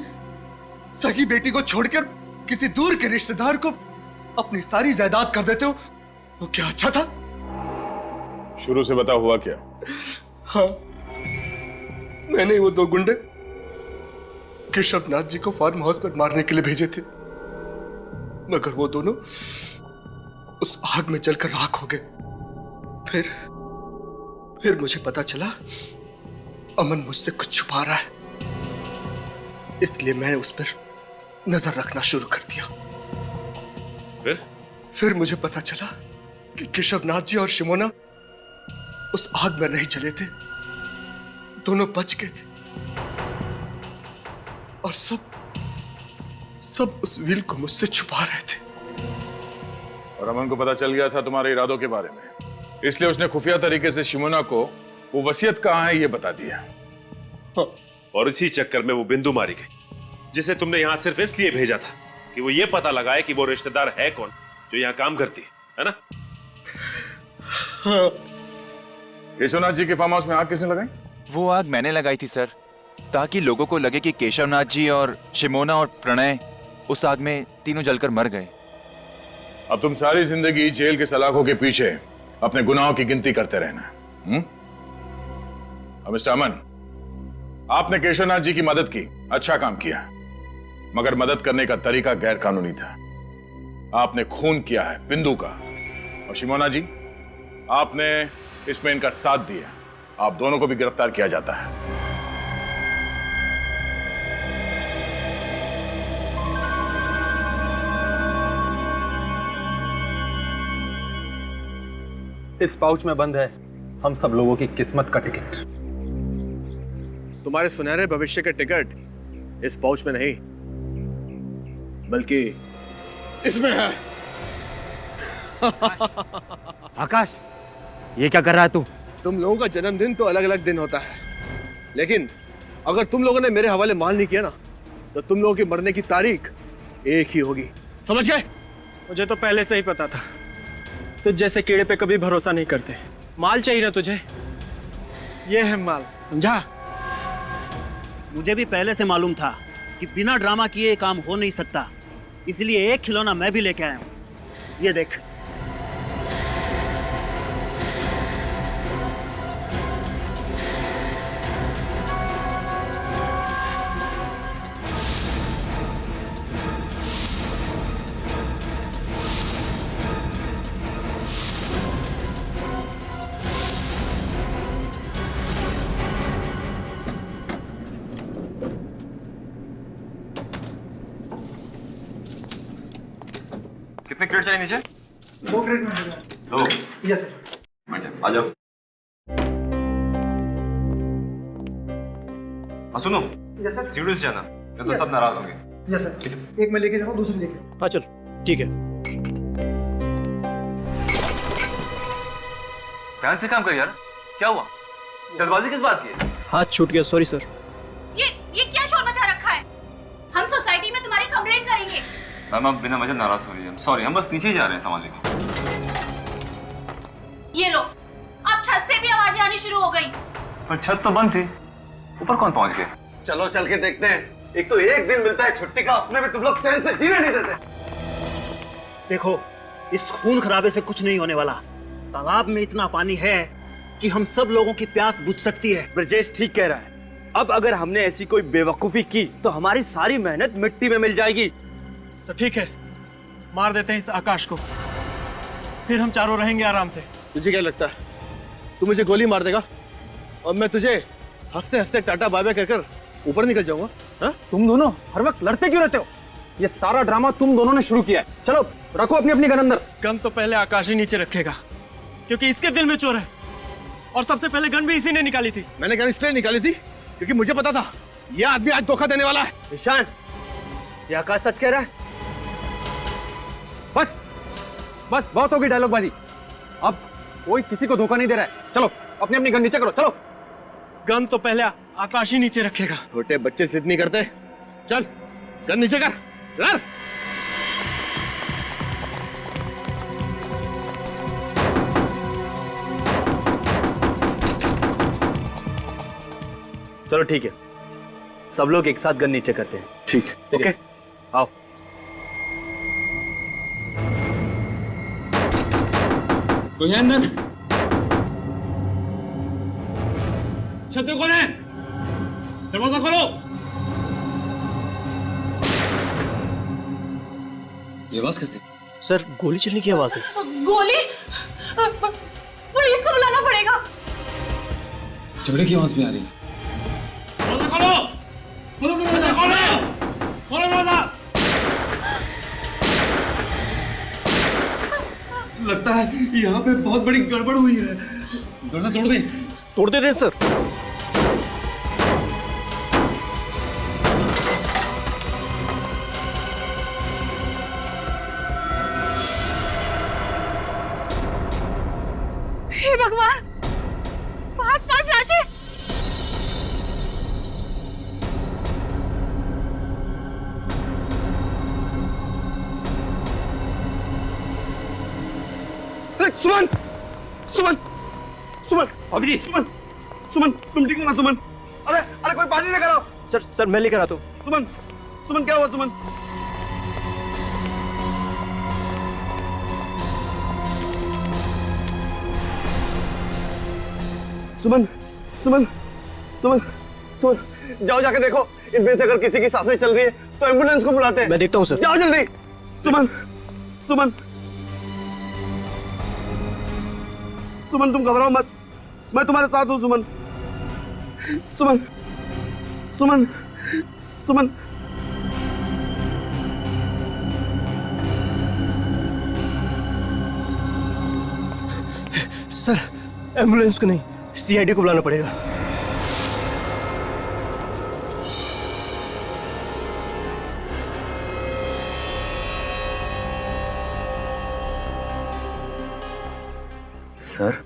सगी बेटी को छोड़कर किसी दूर के रिश्तेदार को अपनी सारी जायदाद कर देते हो, वो क्या अच्छा था? शुरू से बता हुआ क्या? हाँ, मैंने वो दो गुंडे केशव नाथ जी को फार्म हाउस पर मारने के लिए भेजे थे, मगर वो दोनों उस आग में जलकर राख हो गए। फिर मुझे पता चला अमन मुझसे कुछ छुपा रहा है, इसलिए मैंने उस पर नजर रखना शुरू कर दिया। फिर मुझे पता चला कि केशव नाथ जी और शिमोना उस आग में नहीं जले थे, दोनों बच गए थे। और सब उस व्हील को मुझसे छुपा रहे थे। और अमन को पता चल गया था तुम्हारे इरादों के बारे में, इसलिए उसने खुफिया तरीके से शिमोना को वो वसीयत कहाँ है ये बता दिया। हाँ। और इसी चक्कर में वो बिंदु मारी गई, जिसे तुमने यहाँ सिर्फ इसलिए भेजा था कि वो ये पता लगाए कि वो रिश्तेदार है कौन जो यहाँ काम करती है ना? हाँ। केशवनाथ जी के फार्म हाउस में आग किसने लगाई? वो आग मैंने लगाई थी सर, ताकि लोगों को लगे कि केशवनाथ जी और शिमोना और प्रणय उस आग में तीनों जलकर मर गए। अब तुम सारी जिंदगी जेल के सलाखों के पीछे अपने गुनाहों की गिनती करते रहना। अब मिस्टर अमन, आपने केशवनाथ जी की मदद की, अच्छा काम किया, मगर मदद करने का तरीका गैर कानूनी था। आपने खून किया है बिंदु का, और शिमोना जी आपने इसमें इनका साथ दिया। आप दोनों को भी गिरफ्तार किया जाता है। इस पाउच में बंद है हम सब लोगों की किस्मत का टिकट। तुम्हारे सुनहरे भविष्य के टिकट इस पाउच में नहीं बल्कि इसमें है। आकाश, ये क्या कर रहा है तू? तुम लोगों का जन्मदिन तो अलग अलग दिन होता है, लेकिन अगर तुम लोगों ने मेरे हवाले माल नहीं किया ना तो तुम लोगों की मरने की तारीख एक ही होगी, समझ गए? मुझे तो पहले से ही पता था, तुझ जैसे कीड़े पे कभी भरोसा नहीं करते। माल चाहिए ना तुझे, ये है माल, समझा? मुझे भी पहले से मालूम था कि बिना ड्रामा किए ये काम हो नहीं सकता, इसलिए एक खिलौना मैं भी लेके आया हूं। ये देख। कितने क्रेट चाहिए नीचे? 2 क्रेट में होगा। 2? Yes sir. आ जाओ। सुनो, यस सर। सीढ़ी से जाना, नहीं तो सब नाराज होंगे। Yes sir. एक मैं लेके जा रहा हूँ, दूसरी लेके। हाँ चल, ठीक है। ध्यान से काम कर यार, क्या हुआ? जल्दबाजी किस बात की है? हाथ छूट गया, सॉरी सर। ये क्या शोर मचा रखा है? हम सोसाइटी में तुम्हारी कंप्लेंट करेंगे। मैम आप बिना वजह नाराज हो रही है। सॉरी, हम बस नीचे ही जा रहे हैं सामान लेकर। ये लो, अब छत से भी आवाजें आनी शुरू हो गई। पर छत तो बंद थी, ऊपर कौन पहुंच गया? चलो चल के देखते हैं। एक तो एक दिन मिलता है छुट्टी का, उसमें भी तुम लोग चैन से जीने नहीं देते। देखो, इस खून खराबे से कुछ नहीं होने वाला। तालाब में इतना पानी है कि हम सब लोगों की प्यास बुझ सकती है। ब्रजेश ठीक कह रहा है। अब अगर हमने ऐसी कोई बेवकूफी की तो हमारी सारी मेहनत मिट्टी में मिल जाएगी। तो ठीक है, मार देते हैं इस आकाश को, फिर हम चारों रहेंगे आराम से। तुझे क्या लगता है तू मुझे गोली मार देगा और मैं तुझे हफ्ते हफ्ते टाटा बाय बाय कर ऊपर निकल जाऊंगा? हाँ? तुम दोनों हर वक्त लड़ते क्यों रहते हो? ये सारा ड्रामा तुम दोनों ने शुरू किया है। चलो रखो अपनी अपनी गन अंदर। गन तो पहले आकाश ही नीचे रखेगा, क्योंकि इसके दिल में चोर है, और सबसे पहले गन भी इसी ने निकाली थी। मैंने गन इसलिए निकाली थी क्योंकि मुझे पता था ये आदमी आज धोखा देने वाला है। ईशान, ये आकाश सच कह रहा है? बस बस बहुत होगी डायलॉगबाजी, अब कोई किसी को धोखा नहीं दे रहा है। चलो अपनी अपनी गन नीचे करो, चलो। गन तो पहले आकाश ही नीचे रखेगा। छोटे बच्चे जिद नहीं करते, चल गन नीचे कर। चलो ठीक है, सब लोग एक साथ गन नीचे करते हैं। ठीक, ओके, आओ। कोई है अंदर? शत्रु कौन है? दरवाजा खोलो। ये आवाज कैसी? सर गोली चलने की आवाज है। गोली? पुलिस को बुलाना पड़ेगा। झगड़े की आवाज भी आ रही है। दरवाजा खोलो, खोलो दरवाजा, खोलो, खोलो दरवाजा। लगता है यहाँ पे बहुत बड़ी गड़बड़ हुई है। दरवाजा तोड़ दे। तोड़ दे सर। हे भगवान, 5 लाशें। सुमन, सुमन, सुमन, अभी जी, सुमन, सुमन, तुम ठीक हो ना सुमन? अरे अरे कोई पानी लेकर आओ। सर मैं लेकर आता हूँ। सुमन, सुमन क्या हुआ सुमन? सुमन, सुमन, सुमन, सुमन, जाओ जाके देखो इनमें से अगर किसी की सांसें चल रही है तो एम्बुलेंस को बुलाते हैं। मैं देखता हूँ सर। जाओ जल्दी। सुमन, सुमन, सुमन तुम घबराओ मत, मैं तुम्हारे साथ हूँ सुमन। सुमन, सुमन, सुमन। सर एम्बुलेंस को नहीं, सीआईडी को बुलाना पड़ेगा। सर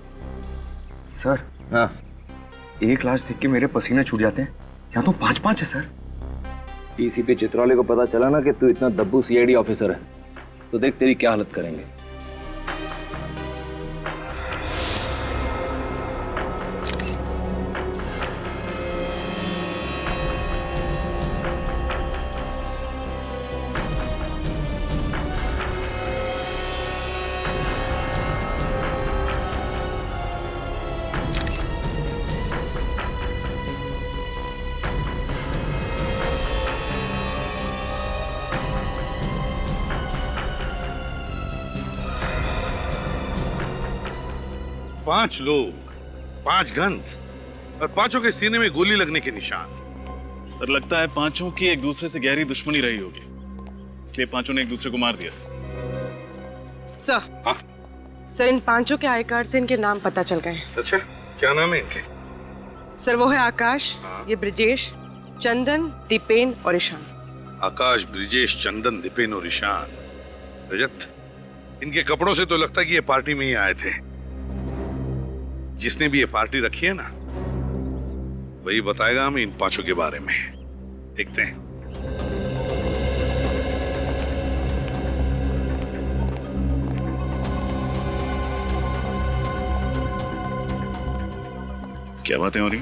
सर हाँ, एक लाश देख के मेरे पसीने छूट जाते हैं, यहाँ तो 5-5 है सर। डीसीपी चित्राले को पता चला ना कि तू इतना दब्बू सीआईडी ऑफिसर है, तो देख तेरी क्या हालत करेंगे। पांच लोग, 5 गन्स और पांचों के सीने में गोली लगने के निशान। सर लगता है पांचों की एक दूसरे से गहरी दुश्मनी रही होगी, इसलिए पांचों ने एक दूसरे को मार दिया। सर सर इन पांचों के आई कार्ड से इनके नाम पता चल गए। अच्छा, क्या नाम है इनके? सर वो है आकाश, ये ब्रिजेश, चंदन, दीपेन और ईशान। आकाश, ब्रिजेश, चंदन, दीपेन और ईशान। रजत, इनके कपड़ों से तो लगता है कि ये पार्टी में ही आए थे। जिसने भी ये पार्टी रखी है ना, वही बताएगा हमें इन पांचों के बारे में। देखते हैं। क्या बातें हो रही?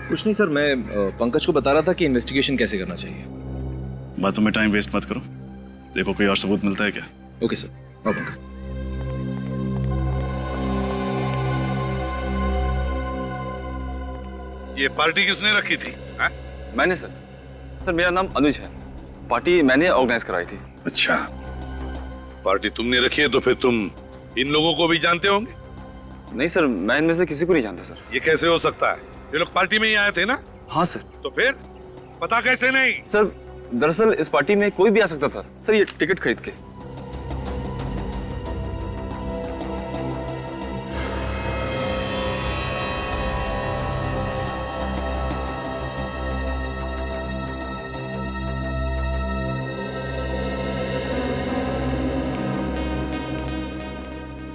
कुछ नहीं सर, मैं पंकज को बता रहा था कि इन्वेस्टिगेशन कैसे करना चाहिए। बातों में टाइम वेस्ट मत करो, देखो कोई और सबूत मिलता है क्या। Okay sir. आओ पंकज। ये पार्टी किसने रखी थी? हा? मैंने सर। सर मेरा नाम अनुज है, पार्टी मैंने ऑर्गेनाइज कराई थी। अच्छा, पार्टी तुमने रखी है तो फिर तुम इन लोगों को भी जानते होंगे? नहीं सर, मैं इनमें से किसी को नहीं जानता सर। ये कैसे हो सकता है? ये लोग पार्टी में ही आए थे ना? हाँ सर। तो फिर पता कैसे नहीं? सर दरअसल इस पार्टी में कोई भी आ सकता था सर, ये टिकट खरीद के।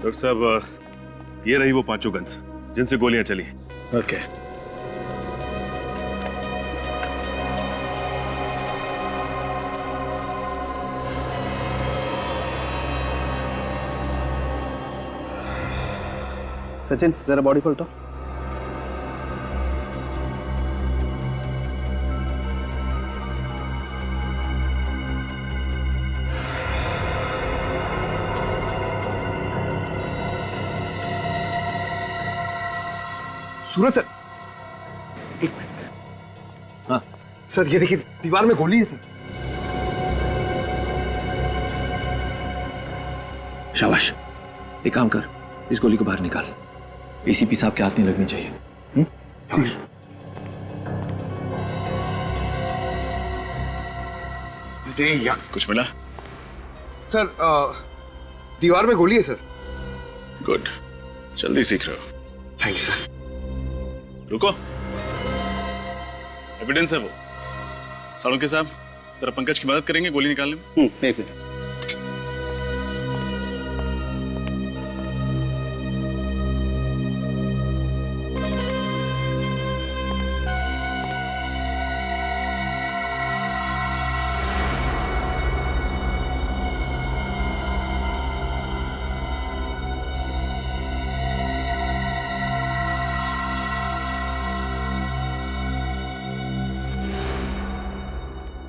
डॉक्टर साहब, ये रही वो पांचों गन्स जिनसे गोलियां चली। ओके। सचिन जरा बॉडी पलटो। सूरज सर, एक मिनट। हाँ सर, ये देखिए दीवार में गोली है सर। शाबाश, एक काम कर, इस गोली को बाहर निकाल। एसीपी साहब के हाथ नहीं लगनी चाहिए। कुछ मिला? सर दीवार में गोली है सर। गुड, जल्दी सीख रहे हो। Thank you sir. रुको, एविडेंस है वो। सालुंके साहब, जरा पंकज की मदद करेंगे गोली निकालने में? एक मिनट।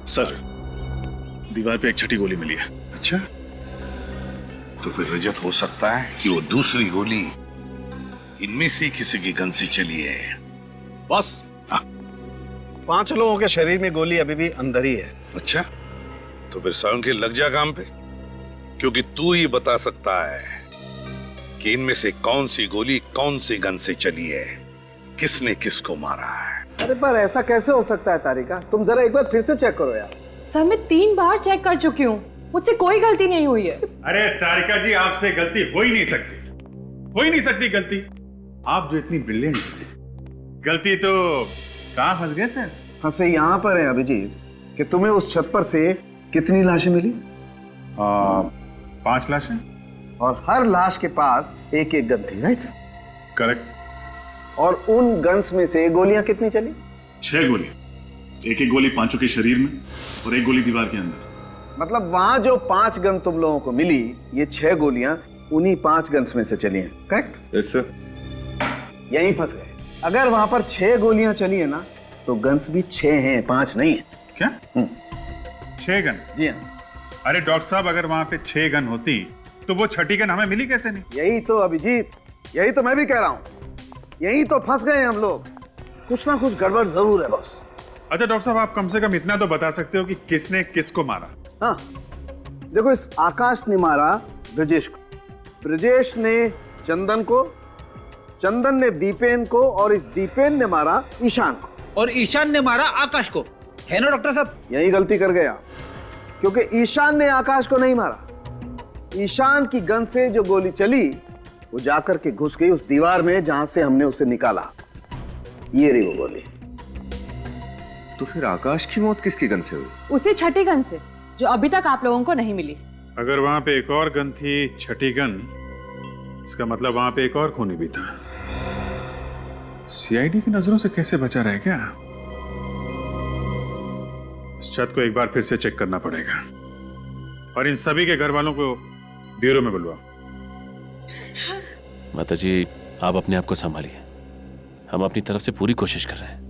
सर, दीवार पे एक छठी गोली मिली है। अच्छा, तो फिर रजत हो सकता है कि वो दूसरी गोली इनमें से किसी की गन से चली है। बॉस, 5 लोगों के शरीर में गोली अभी भी अंदर ही है। अच्छा, तो फिर सालुंके लग जा काम पे, क्योंकि तू ही बता सकता है कि इनमें से कौन सी गोली कौन सी गन से चली है, किसने किसको मारा है। अरे पर ऐसा कैसे हो सकता है तारिका? तुम जरा एक बार फिर से चेक करो यार। सर मैं 3 बार चेक कर चुकी हूँ, मुझसे कोई गलती नहीं हुई है। अरे तारिका जी, आपसे गलती हो ही नहीं सकती। हो ही नहीं सकती गलती। आप जो इतनी ब्रिलियंट थे, गलती तो कहाँ फंस गए सर? फंसे यहाँ पर है अभिजीत कि तुम्हें उस छत पर से कितनी लाशें मिली? 5 लाशें। और हर लाश के पास एक एक गन थी, राइट? करेक्ट। और उन गन्स में से गोलियां कितनी चली? 6 गोली। एक गोली पांचों के शरीर में और 1 गोली दीवार के अंदर। मतलब वहां जो 5 गन तुम लोगों को मिली, ये 6 गोलियां उन्हीं 5 गन्स में से चली हैं, करेक्ट? Yes sir. यहीं फंस गए। अगर वहां पर 6 गोलियां चली है ना, तो गन्स भी 6 हैं, 5 नहीं है। क्या? 6 गन? जी हाँ। अरे डॉक्टर साहब, अगर वहां पे 6 गन होती तो वो छठी गन हमें मिली कैसे नहीं? यही तो अभिजीत, यही तो मैं भी कह रहा हूं, यही तो फंस गए हम लोग। कुछ ना कुछ गड़बड़ जरूर है बॉस। अच्छा डॉक्टर साहब, आप कम से कम इतना तो बता सकते हो कि किसने किसको मारा? हाँ देखो, इस आकाश ने मारा ब्रजेश को, ब्रजेश ने चंदन को, चंदन ने दीपेन को, और इस दीपेन ने मारा ईशान को, और ईशान ने मारा आकाश को, है ना डॉक्टर साहब? यही गलती कर गया, क्योंकि ईशान ने आकाश को नहीं मारा। ईशान की गन से जो गोली चली वो जाकर के घुस गई उस दीवार में जहां से हमने उसे निकाला। ये रही वो गोली। तो फिर आकाश की मौत किसकी गन से हुई? उसी छठी गन से, जो अभी तक आप लोगों को नहीं मिली। अगर वहां पे एक और गन थी, छठी गन, इसका मतलब वहां पे एक और खूनी भी था। सीआईडी की नजरों से कैसे बचा रहे क्या? इस छत को एक बार फिर से चेक करना पड़ेगा, और इन सभी के घर वालों को ब्यूरो में बुलवाओ। माताजी, आप अपने आप को संभालिए, हम अपनी तरफ से पूरी कोशिश कर रहे हैं।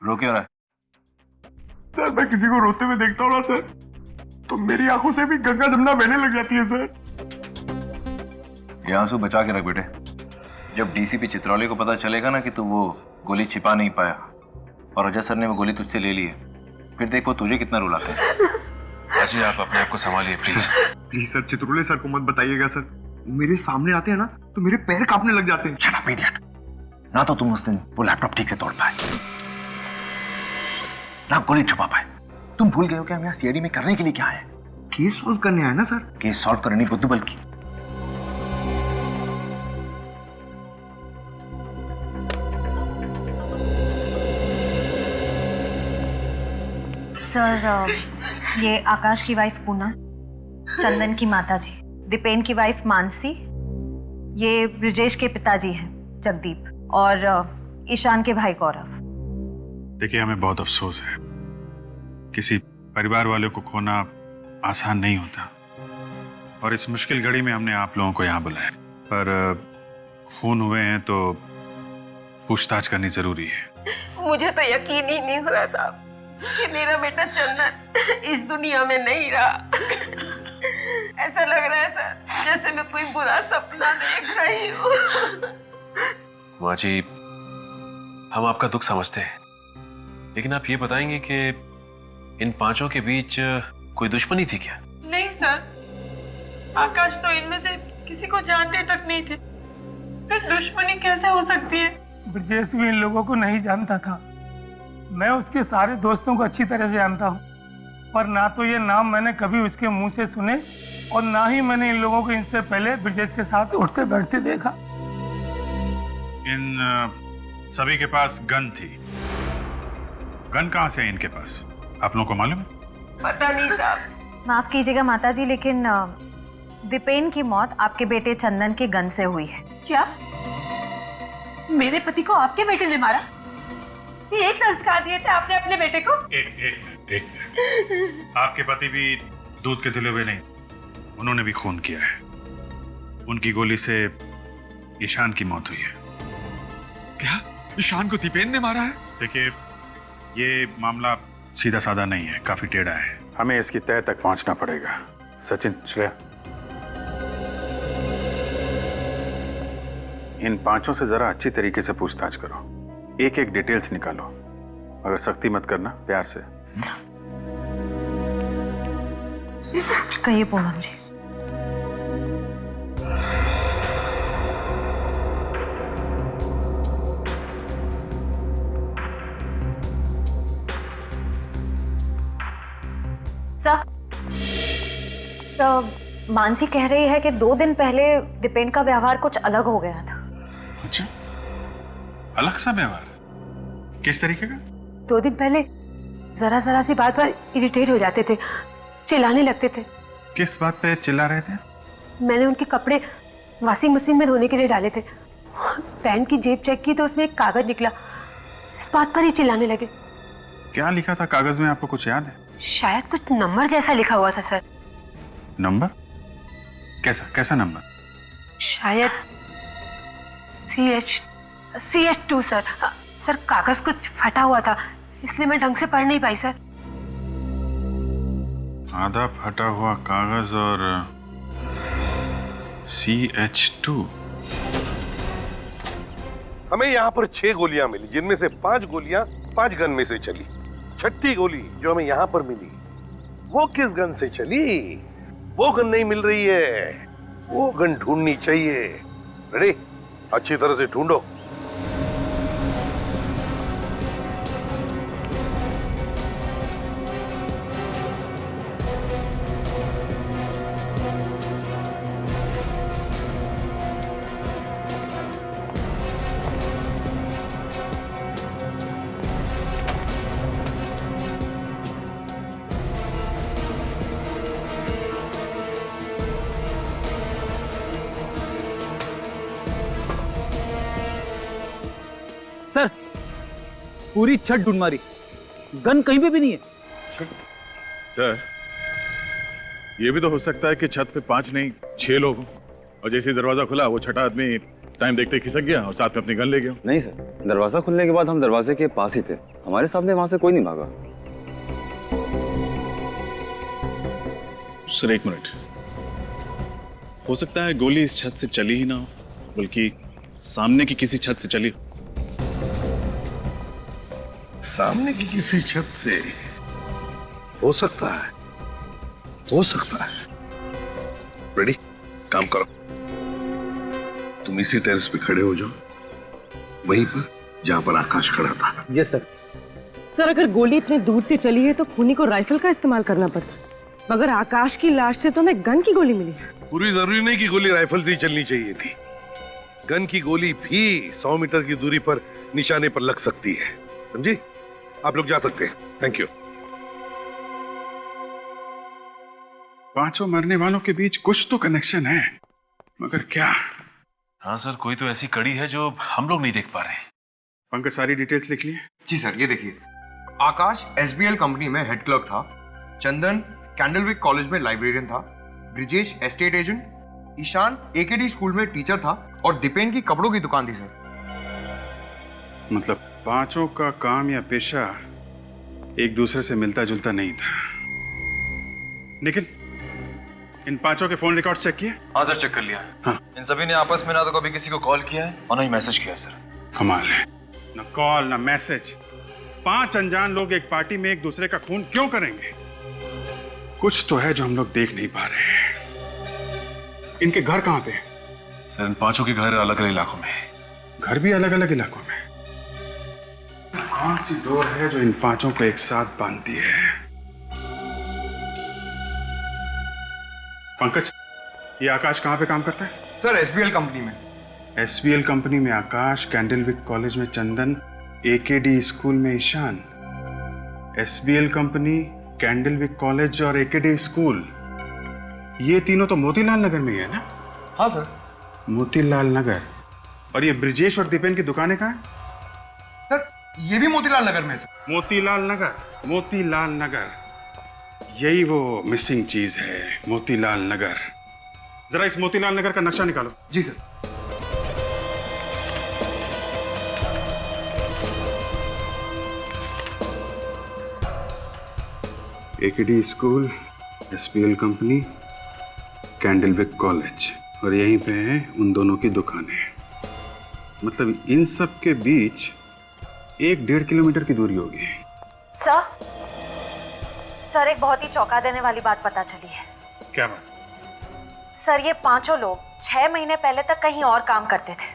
रो क्यों रहा है? सर मैं किसी को रोते हुए देखता हूँ ना सर, तो मेरी आंखों से भी गंगा जमुना बहने लग जाती है सर। ये आंसू बचा के रख बेटे। जब डीसीपी चित्रौली को पता चलेगा ना कि तू वो गोली छिपा नहीं पाया और अजय सर ने वो गोली तुझसे ले ली है, फिर देख वो तुझे कितना रुलाते हैं। अजय, आप अपने आप को संभालिए please. Please sir, Chitrole sir को मत बताइएगा सर, वो मेरे सामने आते हैं ना तो मेरे पैर कांपने लग जाते हैं। Shut up idiot. ना तो तुम उस दिन वो लैपटॉप ठीक से तोड़ पाए, ना गोली छुपा पाए। तुम भूल गए हो कि हम यहाँ सीआईडी में करने के लिए क्या है? केस सॉल्व करने आए ना सर। केस सॉल्व करने बुद्धू बल्कि। सर, ये आकाश की वाइफ पूना, चंदन की माताजी, दीपेन की वाइफ मानसी, ये ब्रिजेश के पिताजी हैं जगदीप, और ईशान के भाई गौरव। देखिए, हमें बहुत अफसोस है, किसी परिवार वालों को खोना आसान नहीं होता, और इस मुश्किल घड़ी में हमने आप लोगों को यहाँ बुलाया। पर खून हुए हैं तो पूछताछ करनी जरूरी है। मुझे तो यकीन ही नहीं हो रहा साहब कि मेरा बेटा चंदन इस दुनिया में नहीं रहा। ऐसा लग रहा है सर जैसे मैं कोई बुरा सपना देख रही हूँ। माँ जी, हम आपका दुख समझते हैं, लेकिन आप ये बताएंगे कि इन 5 के बीच कोई दुश्मनी थी क्या? नहीं सर, आकाश तो इनमें से किसी को जानते तक नहीं थे, फिर दुश्मनी कैसे हो सकती है? ब्रजेश भी इन लोगों को नहीं जानता था। मैं उसके सारे दोस्तों को अच्छी तरह से जानता हूँ, पर ना तो ये नाम मैंने कभी उसके मुंह से सुने, और ना ही मैंने इन लोगों को इनसे पहले ब्रजेश के साथ उठते बैठते देखा। इन सभी के पास गन थी। गन कहाँ से है इनके पास, आप लोगों को मालूम है? पता नहीं साहब। माफ कीजिएगा माताजी, लेकिन दीपेन की मौत आपके बेटे चंदन के गन से हुई है। क्या? मेरे पति को आपके बेटे ने मारा? ये एक संस्कार दिए थे आपने अपने बेटे को? एक आपके पति भी दूध के धुले हुए नहीं, उन्होंने भी खून किया है। उनकी गोली से ईशान की मौत हुई है। क्या ईशान को दीपेन ने मारा है? देखिए, ये मामला सीधा साधा नहीं है, काफी टेढ़ा है। हमें इसकी तह तक पहुंचना पड़ेगा। सचिन, श्रेया, इन 5 से जरा अच्छी तरीके से पूछताछ करो, एक एक डिटेल्स निकालो, मगर सख्ती मत करना, प्यार से। कहिए पूनम जी। सर, तो मानसी कह रही है कि 2 दिन पहले दीपेन का व्यवहार कुछ अलग हो गया था। अच्छा, अलग सा व्यवहार? किस तरीके का? 2 दिन पहले जरा जरा सी बात पर इरिटेट हो जाते थे, चिल्लाने लगते थे। किस बात पे चिल्ला रहे थे? मैंने उनके कपड़े वॉशिंग मशीन में धोने के लिए डाले थे, पैंट की जेब चेक की तो उसमें एक कागज निकला, इस बात पर ही चिल्लाने लगे। क्या लिखा था कागज में, आपको कुछ याद है? शायद कुछ नंबर जैसा लिखा हुआ था सर। नंबर? कैसा कैसा नंबर? शायद CH2 सर। सर कागज कुछ फटा हुआ था, इसलिए मैं ढंग से पढ़ नहीं पाई सर। आधा फटा हुआ कागज और CH2। हमें यहाँ पर 6 गोलियां मिली, जिनमें से 5 गोलियां 5 गन में से चली। 6ठी गोली जो हमें यहाँ पर मिली वो किस गन से चली? वो गन नहीं मिल रही है, वो गन ढूंढनी चाहिए। रेडी? अच्छी तरह से ढूंढो। सर पूरी छत ढूंढ मारी, गन कहीं पे भी नहीं है। सर ये भी तो हो सकता है कि छत पे 5 नहीं 6 लोग हों, और जैसे ही दरवाजा खुला वो छठा आदमी टाइम देखते खिसक गया और साथ में अपनी गन ले गया। नहीं सर, दरवाजा खुलने के बाद हम दरवाजे के पास ही थे, हमारे सामने वहां से कोई नहीं भागा। सर 1 मिनट, हो सकता है गोली इस छत से चली ही ना हो, बल्कि सामने की किसी छत से चली हो। सामने की किसी छत से हो सकता है, हो सकता है। रेडी? काम करो, तुम इसी टेरेस पे खड़े हो जाओ, वहीं पर जहां पर आकाश खड़ा था। Yes sir. सर अगर गोली इतने दूर से चली है तो खूनी को राइफल का इस्तेमाल करना पड़ता, मगर आकाश की लाश से तो हमें गन की गोली मिली। पूरी जरूरी नहीं कि गोली राइफल से ही चलनी चाहिए थी, गन की गोली भी 100 मीटर की दूरी पर निशाने पर लग सकती है, समझी? आप लोग जा सकते हैं, थैंक यू। 5 मरने वालों के बीच कुछ तो कनेक्शन है, मगर क्या? हाँ सर, कोई तो ऐसी कड़ी है जो हम लोग नहीं देख पा रहे हैं। पंकज सारी डिटेल्स लिख लिए? जी सर, ये देखिए, आकाश SBL कंपनी में हेड क्लर्क था, चंदन कैंडलविक कॉलेज में लाइब्रेरियन था, Brijesh estate agent, Ishaan AKD school में टीचर था और दीपेन की कपड़ों की दुकान थी सर। मतलब 5 का काम या पेशा एक दूसरे से मिलता जुलता नहीं था। निखिल, इन 5 के फोन रिकॉर्ड चेक किए? हाँ सर, चेक कर लिया। हाँ। इन सभी ने आपस में ना तो कभी किसी को कॉल किया है और ना ही मैसेज किया है सर। कमाल है, ना कॉल ना मैसेज। 5 अनजान लोग एक पार्टी में एक दूसरे का खून क्यों करेंगे? कुछ तो है जो हम लोग देख नहीं पा रहे हैं। इनके घर कहाँ पे? सर इन 5 के घर अलग अलग इलाकों में। घर भी अलग अलग इलाकों में? कौन सी डोर है जो इन 5 को एक साथ बांधती है? पंकज, ये आकाश कहाँ पे काम करता है? सर SBL कंपनी में। SBL कंपनी में आकाश, कैंडलविक कॉलेज में चंदन, AKD स्कूल में Ishan. SBL company, Candlewick college और AKD स्कूल, ये तीनों तो मोतीलाल नगर में ही है ना? हाँ सर। मोतीलाल नगर। और ये ब्रिजेश और दीपेन की दुकानें कहाँ हैं? सर ये भी मोतीलाल नगर में है सर। मोतीलाल नगर, मोतीलाल नगर, यही वो मिसिंग चीज है, मोतीलाल नगर। जरा इस मोतीलाल नगर का नक्शा निकालो। जी sir. AKD school, SBL company, Candlewick college, और यहीं पे है उन दोनों की दुकानें। मतलब इन सब के बीच 1-1.5 किलोमीटर की दूरी होगी। सर एक बहुत ही चौंका देने वाली बात पता चली है। क्या बात? सर ये 5 लोग 6 महीने पहले तक कहीं और काम करते थे,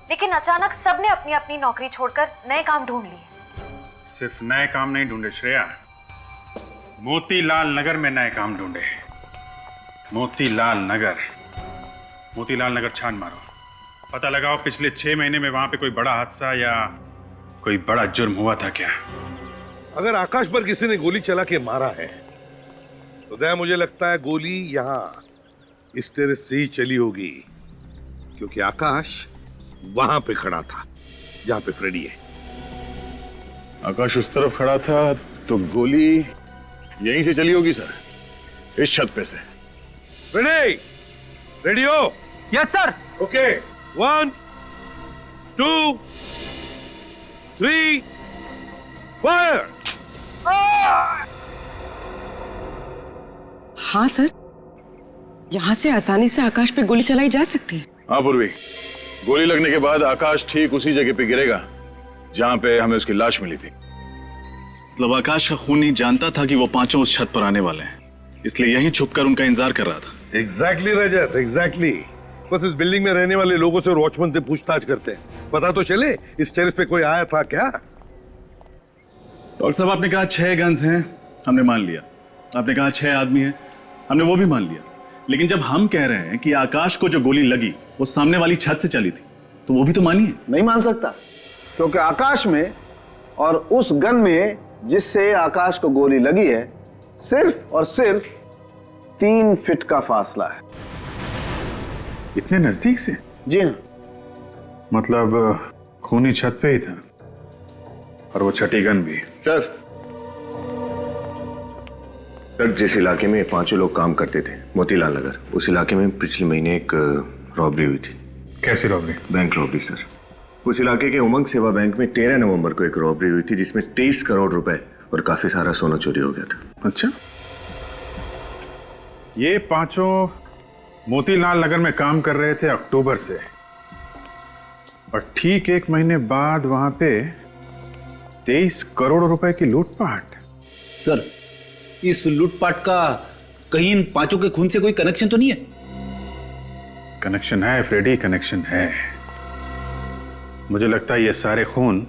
लेकिन अचानक सबने अपनी अपनी नौकरी छोड़कर नए काम ढूंढ लिए। सिर्फ नए काम नहीं ढूंढे श्रेया, मोतीलाल नगर में नए काम ढूंढे। मोतीलाल नगर। मोतीलाल नगर छान मारो, पता लगाओ पिछले 6 महीने में वहां पे कोई बड़ा हादसा या कोई बड़ा जुर्म हुआ था क्या। अगर आकाश पर किसी ने गोली चला के मारा है तो दया मुझे लगता है गोली यहाँ इस टेरेस से ही चली होगी, क्योंकि आकाश वहां पे खड़ा था जहां पे फ्रेडी है। आकाश उस तरफ खड़ा था तो गोली यहीं से चली होगी सर, इस छत पे से। रेडी? रेडी हो? Yes sir. Okay, 1 2 3 fire. हाँ सर, यहाँ से आसानी से आकाश पे गोली चलाई जा सकती है। हाँ पूर्वी, गोली लगने के बाद आकाश ठीक उसी जगह पे गिरेगा जहां पे हमें उसकी लाश मिली थी। मतलब आकाश का खूनी जानता था कि वो पांचों उस छत पर आने वाले हैं, इसलिए यहीं छुपकर उनका इंतजार कर रहा था। एग्जैक्टली रजत, एग्जैक्टली। बस इस बिल्डिंग में रहने वाले लोगों से और वॉचमैन से पूछताछ करते हैं, पता तो चले इस टेरेस पे कोई आया था क्या। डॉक्टर साहब, आपने कहा 6 गन्स हैं, हमने मान लिया। आपने कहा 6 आदमी हैं, हमने वो भी मान लिया। लेकिन जब हम कह रहे हैं कि आकाश को जो गोली लगी वो सामने वाली छत से चली थी, तो वो भी तो मानिए। नहीं मान सकता, क्योंकि आकाश में और उस गन में जिससे आकाश को गोली लगी है सिर्फ और सिर्फ 3 फीट का फासला है। इतने नजदीक से? जी हाँ। मतलब खूनी छत पे ही था और वो छठी गन भी। सर जिस इलाके में 5 लोग काम करते थे, मोतीलाल नगर, उस इलाके में पिछले महीने एक रॉबरी हुई थी। कैसी रॉबरी? Bank robbery sir. उस इलाके के उमंग सेवा बैंक में 13 नवंबर को एक रॉबरी हुई थी जिसमें 23 करोड़ रुपए और काफी सारा सोना चोरी हो गया था। अच्छा, ये 5 मोतीलाल नगर में काम कर रहे थे अक्टूबर से, और ठीक 1 महीने बाद वहां पे 23 करोड़ रुपए की लूटपाट। सर, इस लूटपाट का कहीं इन 5 के खून से कोई कनेक्शन तो नहीं है? कनेक्शन है फ्रेडी, कनेक्शन है। मुझे लगता है ये सारे खून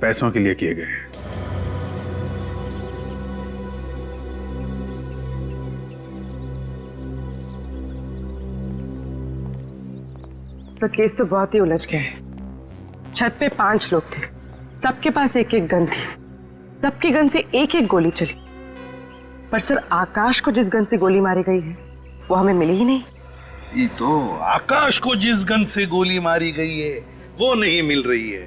पैसों के लिए किए गए हैं। सर, केस तो बहुत ही उलझ गया है। छत पे 5 लोग थे, सबके पास एक एक गन थी, सबकी गन से एक एक गोली चली। पर सर, आकाश को जिस गन से गोली मारी गई है वो हमें मिली ही नहीं। ये तो आकाश को जिस गन से गोली मारी गई है वो नहीं मिल रही है।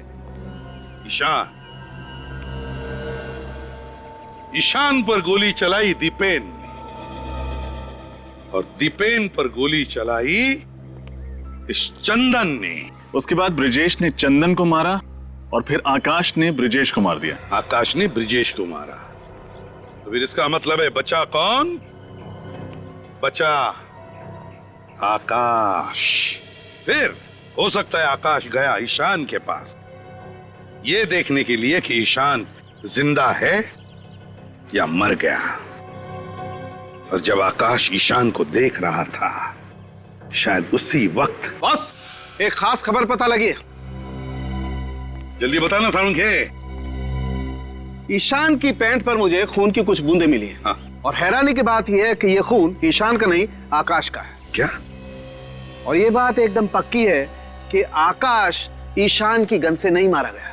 ईशान पर गोली चलाई दीपेन ने, और दीपेन पर गोली चलाई इस चंदन ने। उसके बाद ब्रिजेश ने चंदन को मारा और फिर आकाश ने ब्रिजेश को मार दिया। आकाश ने ब्रिजेश को मारा, तो फिर इसका मतलब है बचा कौन? बचा आकाश। फिर हो सकता है आकाश गया ईशान के पास ये देखने के लिए कि ईशान जिंदा है या मर गया। और जब आकाश ईशान को देख रहा था, शायद उसी वक्त। बस एक खास खबर पता लगी। जल्दी बताना सालुंखे। ईशान की पैंट पर मुझे खून की कुछ बूंदें मिली हैं। हाँ। और हैरानी की बात यह है कि यह खून ईशान का नहीं, आकाश का है। क्या? और यह बात एकदम पक्की है कि आकाश ईशान की गन से नहीं मारा गया।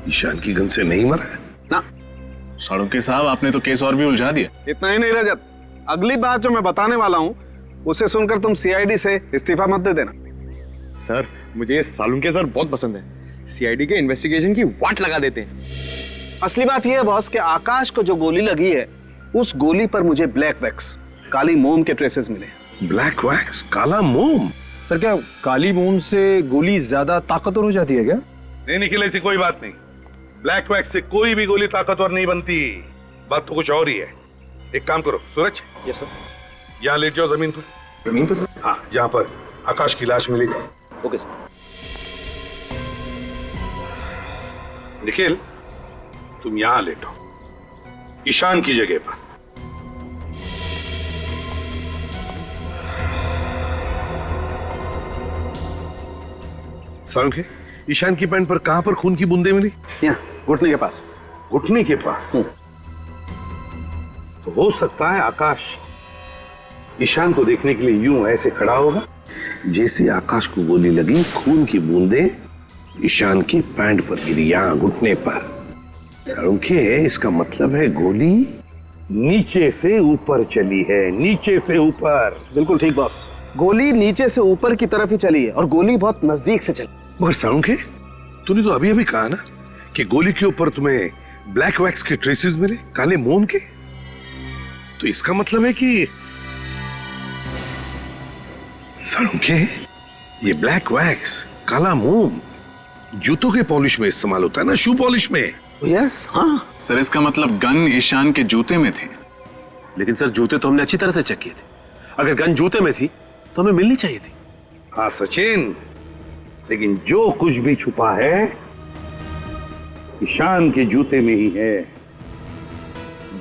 ईशान की गन से नहीं मरा है? ना। सालुंखे साहब, आपने तो केस और भी उलझा दिया। इतना ही नहीं रजत, अगली बात जो मैं बताने वाला हूं उसे सुनकर तुम सीआईडी से इस्तीफा मत दे देना। सर, मुझे ये सालुंखे सर बहुत पसंद है। सीआईडी के इन्वेस्टिगेशन की वाट लगा देते हैं। असली बात यह है बॉस कि आकाश को जो गोली लगी है उस गोली पर मुझे ब्लैक वैक्स, काली मोम के ट्रेसेस मिले। ब्लैक वैक्स, काला मोम? सर, क्या काली मोम से गोली ज्यादा ताकतवर हो जाती है क्या? नहीं निखिल, ऐसी कोई बात नहीं। ब्लैक वैक्स से कोई भी गोली ताकतवर नहीं बनती। बात तो कुछ और ही है। एक काम करो सूरज। Yes sir. यहाँ लेट जाओ जमीन पर। जमीन पर? हाँ, जहाँ पर आकाश की लाश मिली थी। Okay sir. निखिल, तुम यहां लेटो, ईशान की जगह पर। सालुंखे, ईशान की पैंट पर कहां पर खून की बूंदें मिली? यहाँ, घुटने के पास। घुटने के पास? तो हो सकता है आकाश ईशान को देखने के लिए यूं ऐसे खड़ा होगा जैसे आकाश को गोली लगी, खून की बूंदें ईशान की पैंट पर गिरी, यहां घुटने पर। साळुंखे, इसका मतलब है गोली नीचे से ऊपर चली है, नीचे से ऊपर। बिल्कुल ठीक बॉस, गोली नीचे से ऊपर की तरफ ही चली है और गोली बहुत नजदीक से चली। मगर साळुंखे, तूने तो अभी अभी कहा ना कि गोली के ऊपर तुम्हें ब्लैक वैक्स के ट्रेसेस मिले, काले मोम के। तो इसका मतलब है कि साळुंखे, ये ब्लैक वैक्स, काला मोम जूतों के पॉलिश में इस्तेमाल होता है ना, शू पॉलिश में। यस, हाँ सर, इसका मतलब गन ईशान के जूते में थी। लेकिन सर, जूते तो हमने अच्छी तरह से चेक किए थे। अगर गन जूते में थी तो हमें मिलनी चाहिए थी। हाँ सचिन, लेकिन जो कुछ भी छुपा है ईशान के जूते में ही है।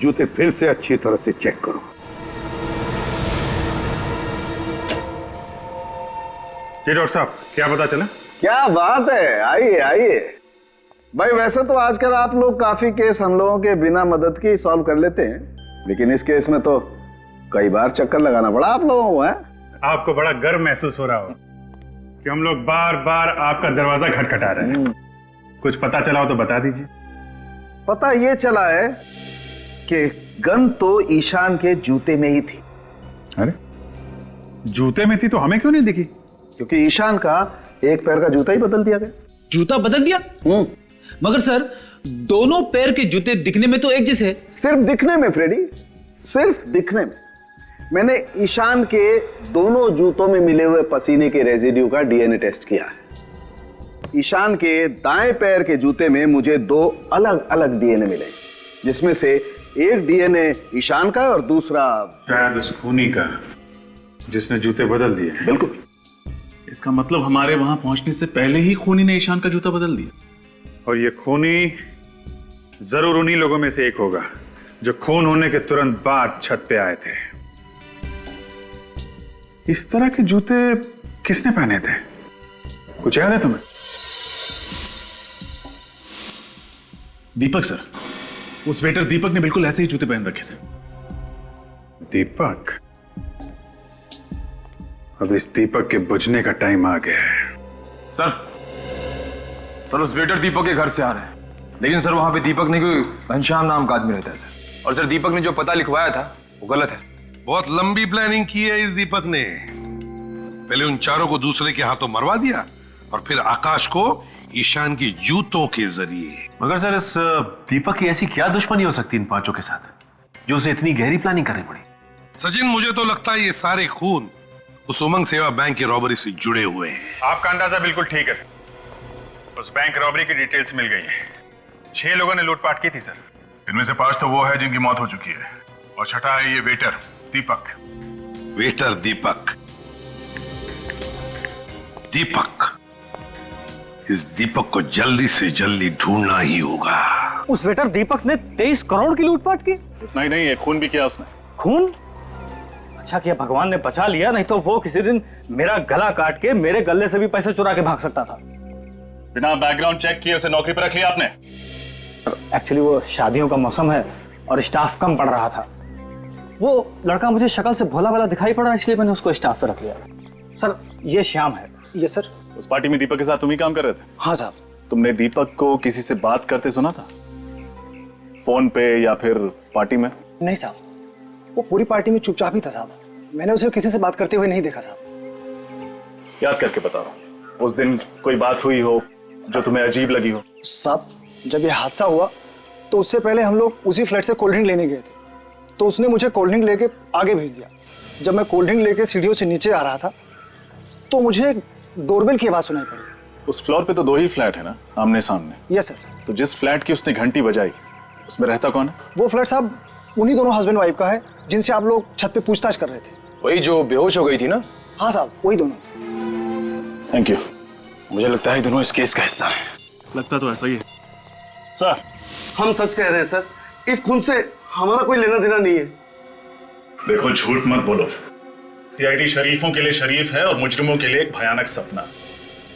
जूते फिर से अच्छी तरह से चेक करो। जी डॉक्टर साहब, क्या पता चला? क्या बात है, आइए आइए। भाई वैसे तो आजकल आप लोग काफी केस हम लोगों के बिना मदद के ही सॉल्व कर लेते हैं, लेकिन इस केस में तो कई बार चक्कर लगाना पड़ा आप लोगों को। है आपको बड़ा गर्व महसूस हो रहा हो कि हम लोग बार बार आपका दरवाजा खटखटा रहे हैं। कुछ पता चला हो तो बता दीजिए। पता ये चला है कि गन तो ईशान के जूते में ही थी। अरे, जूते में थी तो हमें क्यों नहीं दिखी? क्योंकि ईशान का एक पैर का जूता ही बदल दिया गया। जूता बदल दिया? मगर सर, दोनों पैर के जूते दिखने में तो एक जैसे। सिर्फ दिखने में फ्रेडी, सिर्फ दिखने में। मैंने ईशान के दोनों जूतों में मिले हुए पसीने के रेजिड्यू का डीएनए टेस्ट किया है। ईशान के दाएं पैर के जूते में मुझे 2 अलग अलग डीएनए मिले, जिसमें से एक डीएनए ईशान का और दूसरा शायद उस खूनी का जिसने जूते बदल दिए। बिल्कुल। इसका मतलब हमारे वहां पहुंचने से पहले ही खूनी ने ईशान का जूता बदल दिया। और ये खूनी जरूर उन्हीं लोगों में से एक होगा जो खून होने के तुरंत बाद छत पे आए थे। इस तरह के जूते किसने पहने थे? कुछ याद है तुम्हें? दीपक सर, उस वेटर दीपक ने बिल्कुल ऐसे ही जूते पहन रखे थे। दीपक? अब इस दीपक के बुझने का टाइम आ गया है। सर, उस वेटर दीपक के घर से आ रहे हैं, लेकिन सर वहां पे दीपक नहीं, कोई घनश्याम नाम का आदमी रहता है सर। और सर, दीपक ने जो पता लिखवाया था वो गलत है। बहुत लंबी प्लानिंग की है इस दीपक ने। पहले उन चारों को दूसरे के हाथों मरवा दिया और फिर आकाश को ईशान की जूतों के जरिए। मगर सर, इस दीपक की ऐसी क्या दुश्मनी हो सकती है इन 5 के साथ जो उसे इतनी गहरी प्लानिंग करनी पड़ी? सचिन, मुझे तो लगता है ये सारे खून उस उमंग सेवा बैंक की रॉबरी से जुड़े हुए हैं। आपका अंदाजा बिल्कुल ठीक है सर। उस बैंक रॉबरी की डिटेल्स मिल गई है। 6 लोगों ने लूटपाट की थी सर। इनमें से 5 तो वो है जिनकी मौत हो चुकी है, और छठा है ये वेटर दीपक। वेटर दीपक। दीपक, इस दीपक को जल्दी से जल्दी ढूंढना ही होगा। उस वेटर दीपक ने 23 करोड़ की लूटपाट की? नहीं नहीं, खून भी किया उसने। खून? अच्छा किया भगवान ने बचा लिया, नहीं तो वो किसी दिन मेरा गला काट के मेरे गले से भी पैसे चुरा के भाग सकता था। बिना बैकग्राउंड चेक किए उसे नौकरी पर रख लिया आपने? एक्चुअली वो शादियों का मौसम है और स्टाफ कम पड़ रहा था। वो लड़का मुझे शक्ल से भोला भाला दिखाई पड़ा, इसलिए मैंने उसको स्टाफ पे रख लिया। सर, ये श्याम है। Yes sir. उस पार्टी में दीपक के साथ तुम ही काम कर रहे थे? हाँ साहब। तुमने दीपक को किसी से बात करते सुना था, फोन पे या फिर पार्टी में? नहीं साहब, वो पूरी पार्टी में चुपचाप ही था साहब। मैंने उसे किसी से बात करते हुए नहीं देखा साहब। याद करके बता रहा हूँ, उस दिन कोई बात हुई हो जो तुम्हें अजीब लगी हो? साहब, जब ये हादसा हुआ तो उससे पहले हम लोग उसी फ्लैट से कोल्ड ड्रिंक लेने गए थे, तो उसने मुझे कोल्ड ड्रिंक लेके आगे भेज दिया। जब मैं कोल्ड ड्रिंक लेके सीढ़ियों से नीचे आ रहा था तो मुझे डोरबेल की आवाज सुनाई पड़ी। उस फ्लोर पे तो 2 ही फ्लैट है ना, आमने सामने? Yes sir. तो जिस फ्लैट की उसने घंटी बजाई उसमें रहता कौन है? वो फ्लैट साहब उन्हीं दोनों हस्बैंड वाइफ का है जिनसे आप लोग छत पे पूछताछ कर रहे थे। वही जो बेहोश हो गई थी ना? हाँ साहब, वही दोनों। Thank you. मुझे लगता है दोनों इस केस का हिस्सा है। लगता तो ऐसा ही है सर। हम सच कह रहे हैं सर, इस खून से हमारा कोई लेना देना नहीं है। देखो, झूठ मत बोलो। सीआईडी शरीफों के लिए शरीफ है और मुजरिमों के लिए एक भयानक सपना।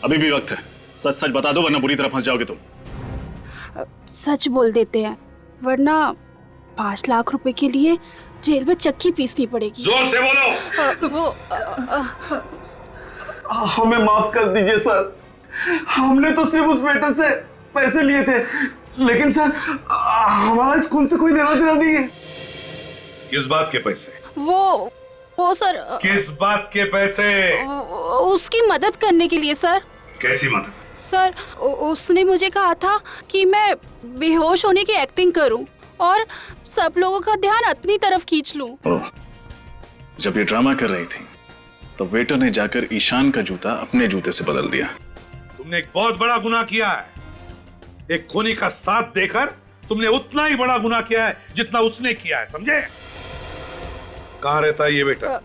अभी भी वक्त है, सच सच बता दो वरना बुरी तरह फंस जाओगे तुम। सच बोल देते हैं, वरना 5 लाख रुपए के लिए जेल में चक्की पीसनी पड़ेगी। जोर से बोलो। हमें माफ कर दीजिए सर, हमने तो सिर्फ उस वेटर से पैसे लिए थे, लेकिन सर हमारा इस खून से कोई लेना देना नहीं है। किस बात के पैसे? वो सर, किस बात के पैसे? उसकी मदद करने के लिए सर। कैसी मदद? सर उसने मुझे कहा था कि मैं बेहोश होने की एक्टिंग करूं और सब लोगों का ध्यान अपनी तरफ खींच लूं। जब ये ड्रामा कर रही थी तो वेटर ने जाकर ईशान का जूता अपने जूते से बदल दिया। तुमने एक बहुत बड़ा गुनाह किया है। एक खूनी का साथ देकर तुमने उतना ही बड़ा गुनाह किया है जितना उसने किया है, समझे? कहाँ रहता है ये वेटर?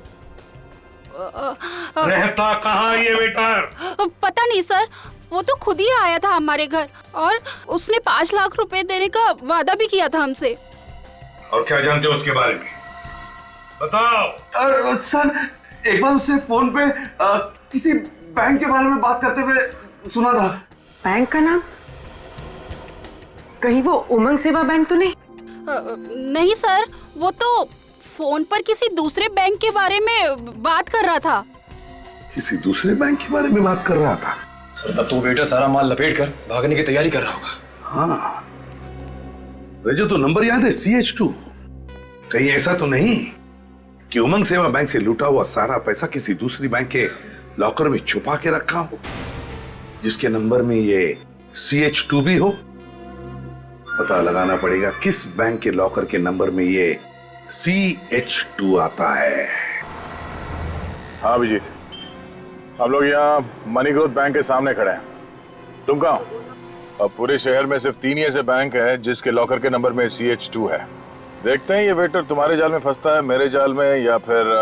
रहता कहाँ ये वेटर? पता नहीं सर, वो तो खुद ही आया था हमारे घर और उसने 5 लाख रुपए देने का वादा भी किया था हमसे। और क्या जानते हो उसके बारे में? बताओ। सर एक बार उससे फोन पे किसी बैंक के बारे में बात करते हुए सुना था। बैंक का नाम? कहीं वो उमंग सेवा बैंक तो नहीं? नहीं सर, वो तो फोन पर किसी दूसरे बैंक के बारे में बात कर रहा था। किसी दूसरे बैंक के बारे में बात कर रहा था? सर तब तो वेटर सारा माल लपेट कर भागने की तैयारी कर रहा होगा। हाँ, मुझे तो नंबर याद है, CH2। कहीं ऐसा तो नहीं कि उमंग सेवा बैंक से लूटा हुआ सारा पैसा किसी दूसरी बैंक के लॉकर में छुपा के रखा हो, जिसके नंबर में ये CH2 भी हो? पता लगाना पड़ेगा किस बैंक के लॉकर के नंबर में ये CH2 आता है। हाँ अभिजीत, हम लोग यहाँ मनी ग्रोथ बैंक के सामने खड़े हैं। तुम कहाँ हो? अब पूरे शहर में सिर्फ 3 ही ऐसे बैंक है जिसके लॉकर के नंबर में CH2 है। देखते हैं ये वेटर तुम्हारे जाल में फंसता है, मेरे जाल में, या फिर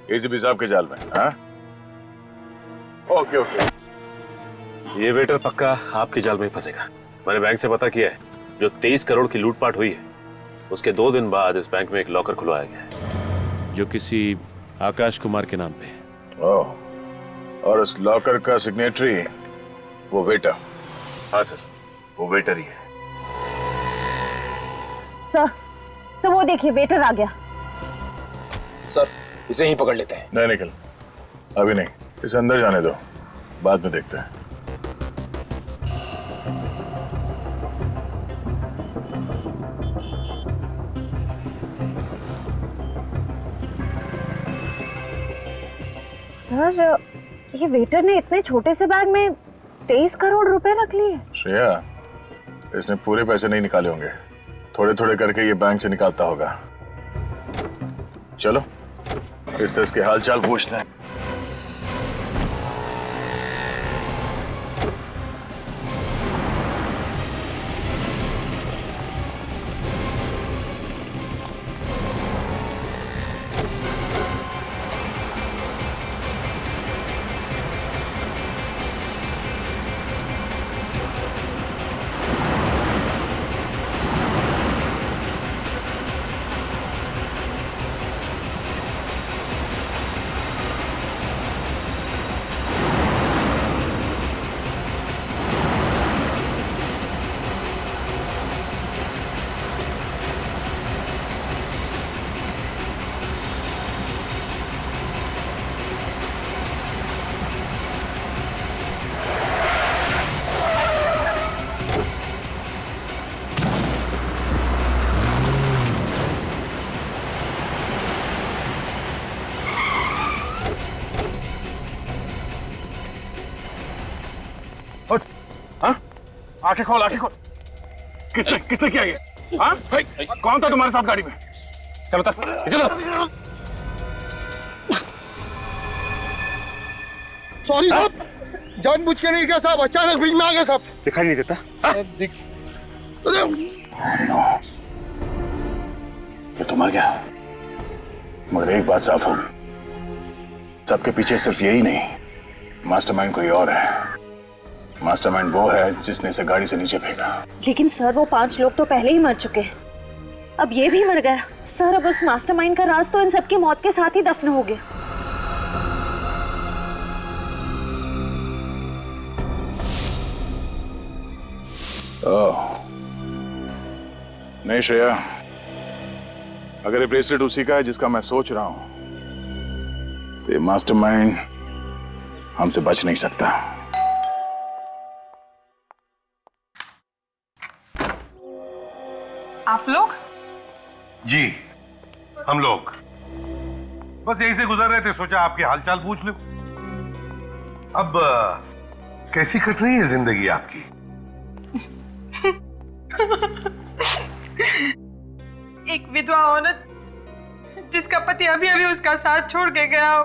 ACP साहब के जाल में। हाँ ओके ओके। ये वेटर पक्का आपके जाल में फंसेगा। मैंने बैंक से पता किया है, जो 23 करोड़ की लूटपाट हुई है उसके 2 दिन बाद इस बैंक में एक लॉकर खुलवाया गया है जो किसी आकाश कुमार के नाम पे है। ओह, और उस लॉकर का सिग्नेटरी वो वेटर? हाँ सर, वो वेटर ही है। सर वो देखिए वेटर आ गया। सर इसे ही पकड़ लेते हैं। नहीं निकल, अभी नहीं, इसे अंदर जाने दो, बाद में देखते हैं। सर ये वेटर ने इतने छोटे से बैग में 23 करोड़ रुपए रख लिए। श्रेया, इसने पूरे पैसे नहीं निकाले होंगे, थोड़े थोड़े करके ये बैंक से निकालता होगा। चलो इससे इसके हालचाल पूछते हैं। आंखें खोल, आंखें खोल। किसने किया ये? हाँ? कौन था तुम्हारे साथ गाड़ी में? चलो तक, चलो। सॉरी साहब, जानबूझ के नहीं किया साहब, अचानक बीच में आ गया साहब। दिखाई नहीं देता? ये तो मर गया, मगर एक बात साफ होगी, सबके पीछे सिर्फ यही नहीं, मास्टरमाइंड कोई और है। मास्टरमाइंड वो है जिसने इसे गाड़ी से नीचे फेंका। लेकिन सर वो 5 लोग तो पहले ही मर चुके हैं, अब ये भी मर गया। सर अब उस मास्टरमाइंड का राज तो इन सबकी मौत के साथ ही दफन हो गया। ओह नहीं श्रेया, अगर ये ब्रेसलेट उसी का है जिसका मैं सोच रहा हूं, तो ये मास्टरमाइंड हमसे बच नहीं सकता। आप लोग? जी, हम लोग बस यहीं से गुजर रहे थे, सोचा आपके हालचाल पूछ लो। अब कैसी कट रही है जिंदगी आपकी? एक विधवा औरत जिसका पति अभी अभी उसका साथ छोड़ के गया,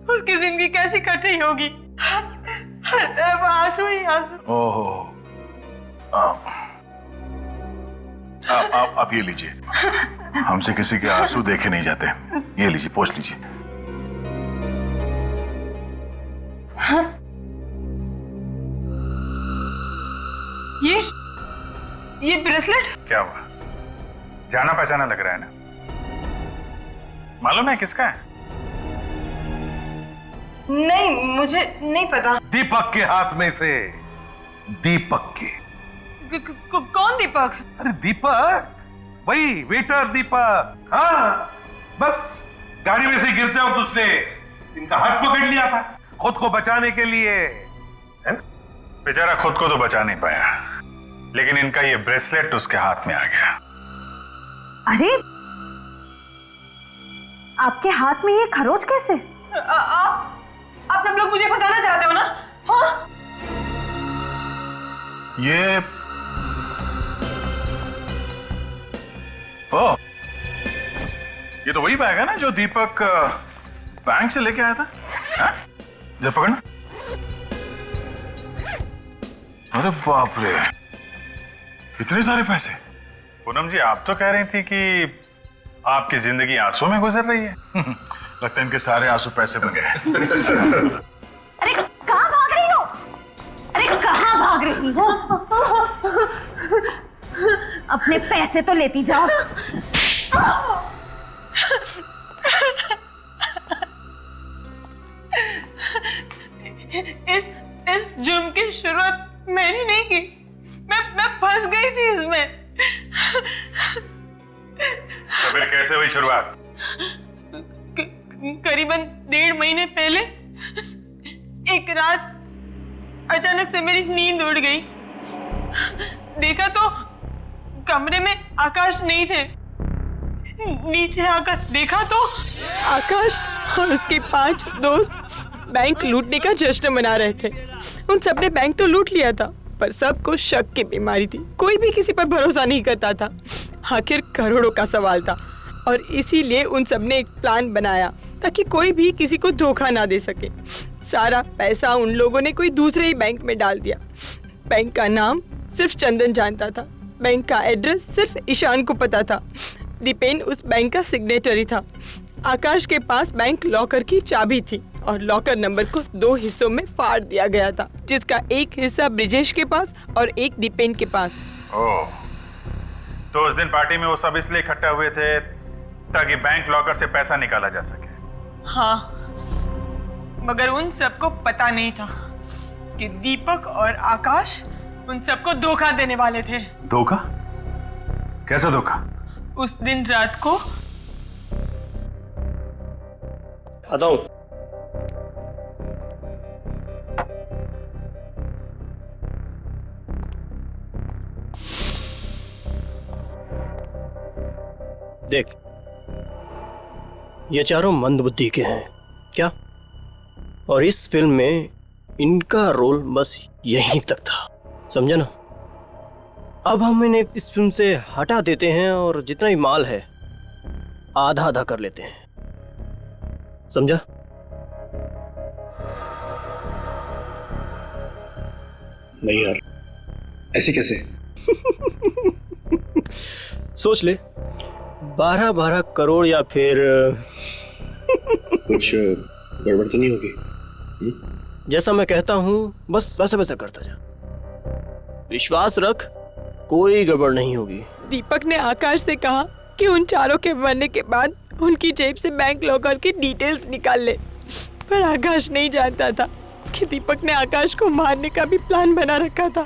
उसकी जिंदगी कैसी कट रही होगी? हर तरफ आंसू ही आंसू। ओहो, आप ये लीजिए, हमसे किसी के आंसू देखे नहीं जाते। ये लीजिए, पोंछ लीजिए। ये ब्रेसलेट क्या हुआ? जाना पहचाना लग रहा है ना? मालूम है किसका है? नहीं, मुझे नहीं पता। दीपक के हाथ में से। दीपक के। कौन दीपक? अरे दीपक, वही वेटर दीपक। हाँ, बस गाड़ी में से गिरते वक्त उसने इनका हाथ पकड़ लिया था खुद को बचाने के लिए, है ना? बेचारा खुद को तो बचा नहीं पाया, लेकिन इनका ये ब्रेसलेट उसके हाथ में आ गया। अरे, आपके हाथ में ये खरोच कैसे? आप सब लोग मुझे फंसाना चाहते हो ना? हाँ? ये तो वही बैग है ना जो दीपक बैंक से लेके आया था? जरा पकड़ना। अरे बाप रे, इतने सारे पैसे। पूनम जी, आप तो कह रही थी कि आपकी जिंदगी आंसू में गुजर रही है। लगता है इनके सारे आंसू पैसे बन गए। अरे कहाँ भाग रही हो? अरे कहाँ भाग रही हो? अपने पैसे तो लेती जाओ। इस जुर्म की शुरुआत मैंने नहीं की। मैं फंस गई थी इसमें। तो फिर कैसे हुई शुरुआत? करीबन 1.5 महीने पहले एक रात अचानक से मेरी नींद उड़ गई। देखा तो कमरे में आकाश नहीं थे। नीचे आकर देखा तो आकाश और उसके 5 दोस्त बैंक लूटने का जश्न मना रहे थे। उन सबने बैंक तो लूट लिया था, पर सबको शक की बीमारी थी। कोई भी किसी पर भरोसा नहीं करता था। आखिर करोड़ों का सवाल था और इसीलिए उन सबने एक प्लान बनाया ताकि कोई भी किसी को धोखा ना दे सके। सारा पैसा उन लोगों ने कोई दूसरे ही बैंक में डाल दिया। बैंक का नाम सिर्फ चंदन जानता था, बैंक का एड्रेस सिर्फ ईशान को पता था। दीपेन उस बैंक का सिग्नेटरी था। आकाश के पास बैंक लॉकर की चाबी थी और लॉकर नंबर को 2 हिस्सों में फाड़ दिया गया था, जिसका एक हिस्सा ब्रिजेश के पास और एक दीपेन के पास। ओह, तो उस दिन पार्टी में वो सब इसलिए इकट्ठा हुए थे ताकि बैंक लॉकर से पैसा निकाला जा सके। हाँ, मगर उन सबको पता नहीं था कि दीपक और आकाश उन सबको धोखा देने वाले थे। धोखा? कैसा धोखा? उस दिन रात को आता हूं। देख, ये चारों मंदबुद्धि के हैं क्या? और इस फिल्म में इनका रोल बस यहीं तक था, समझा ना? अब हम इन्हें इस फिल्म से हटा देते हैं और जितना भी माल है आधा आधा कर लेते हैं, समझा? नहीं यार, ऐसे कैसे? सोच ले, 12-12 करोड़ या फिर कुछ गड़बड़ तो नहीं होगी? जैसा मैं कहता हूं बस वैसा वैसा करता जा, विश्वास रख, कोई गड़बड़ नहीं होगी। दीपक ने आकाश से कहा कि उन चारों के मरने के बाद उनकी जेब से बैंक लॉकर की डिटेल्स निकाल ले, पर आकाश नहीं जानता था कि दीपक ने आकाश को मारने का भी प्लान बना रखा था।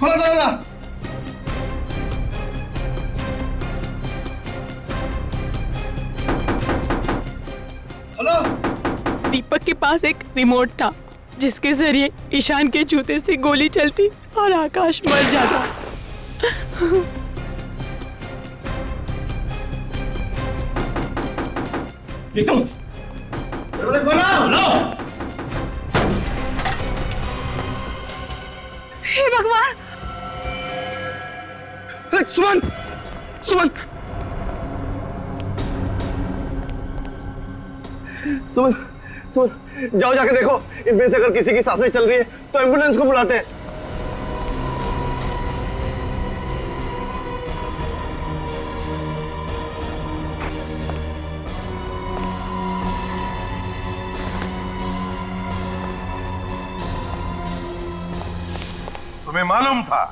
खोलो दरवाजा। हेलो। दीपक के पास एक रिमोट था जिसके जरिए ईशान के जूते से गोली चलती और आकाश मर जाता। हे भगवान। सुमन, सुमन, सुमन, सुमन, जाओ जाके देखो इनमें से अगर किसी की सांसें चल रही है तो एम्बुलेंस को बुलाते हैं। तुम्हें मालूम था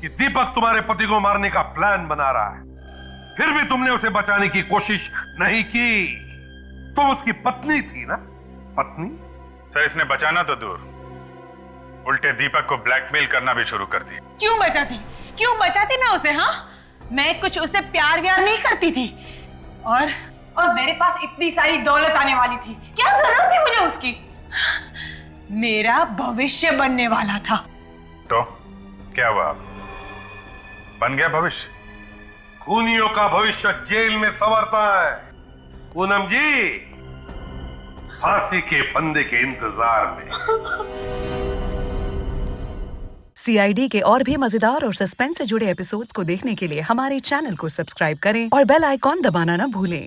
कि दीपक तुम्हारे पति को मारने का प्लान बना रहा है, फिर भी तुमने उसे बचाने की कोशिश नहीं की। तुम उसकी पत्नी थी ना? पत्नी? सर इसने बचाना तो दूर, उल्टे दीपक को ब्लैकमेल करना भी शुरू कर दिया। क्यों बचाती मैं उसे? हाँ, मैं कुछ उससे प्यार व्यार नहीं करती थी और मेरे पास इतनी सारी दौलत आने वाली थी, क्या जरूरत थी मुझे उसकी? मेरा भविष्य बनने वाला था। तो क्या हुआ? बन गया भविष्य? खूनियों का भविष्य जेल में संवरता है पूनम जी, फांसी के फंदे के इंतजार में। सीआईडी के और भी मजेदार और सस्पेंस से जुड़े एपिसोड्स को देखने के लिए हमारे चैनल को सब्सक्राइब करें और बेल आइकॉन दबाना ना भूलें।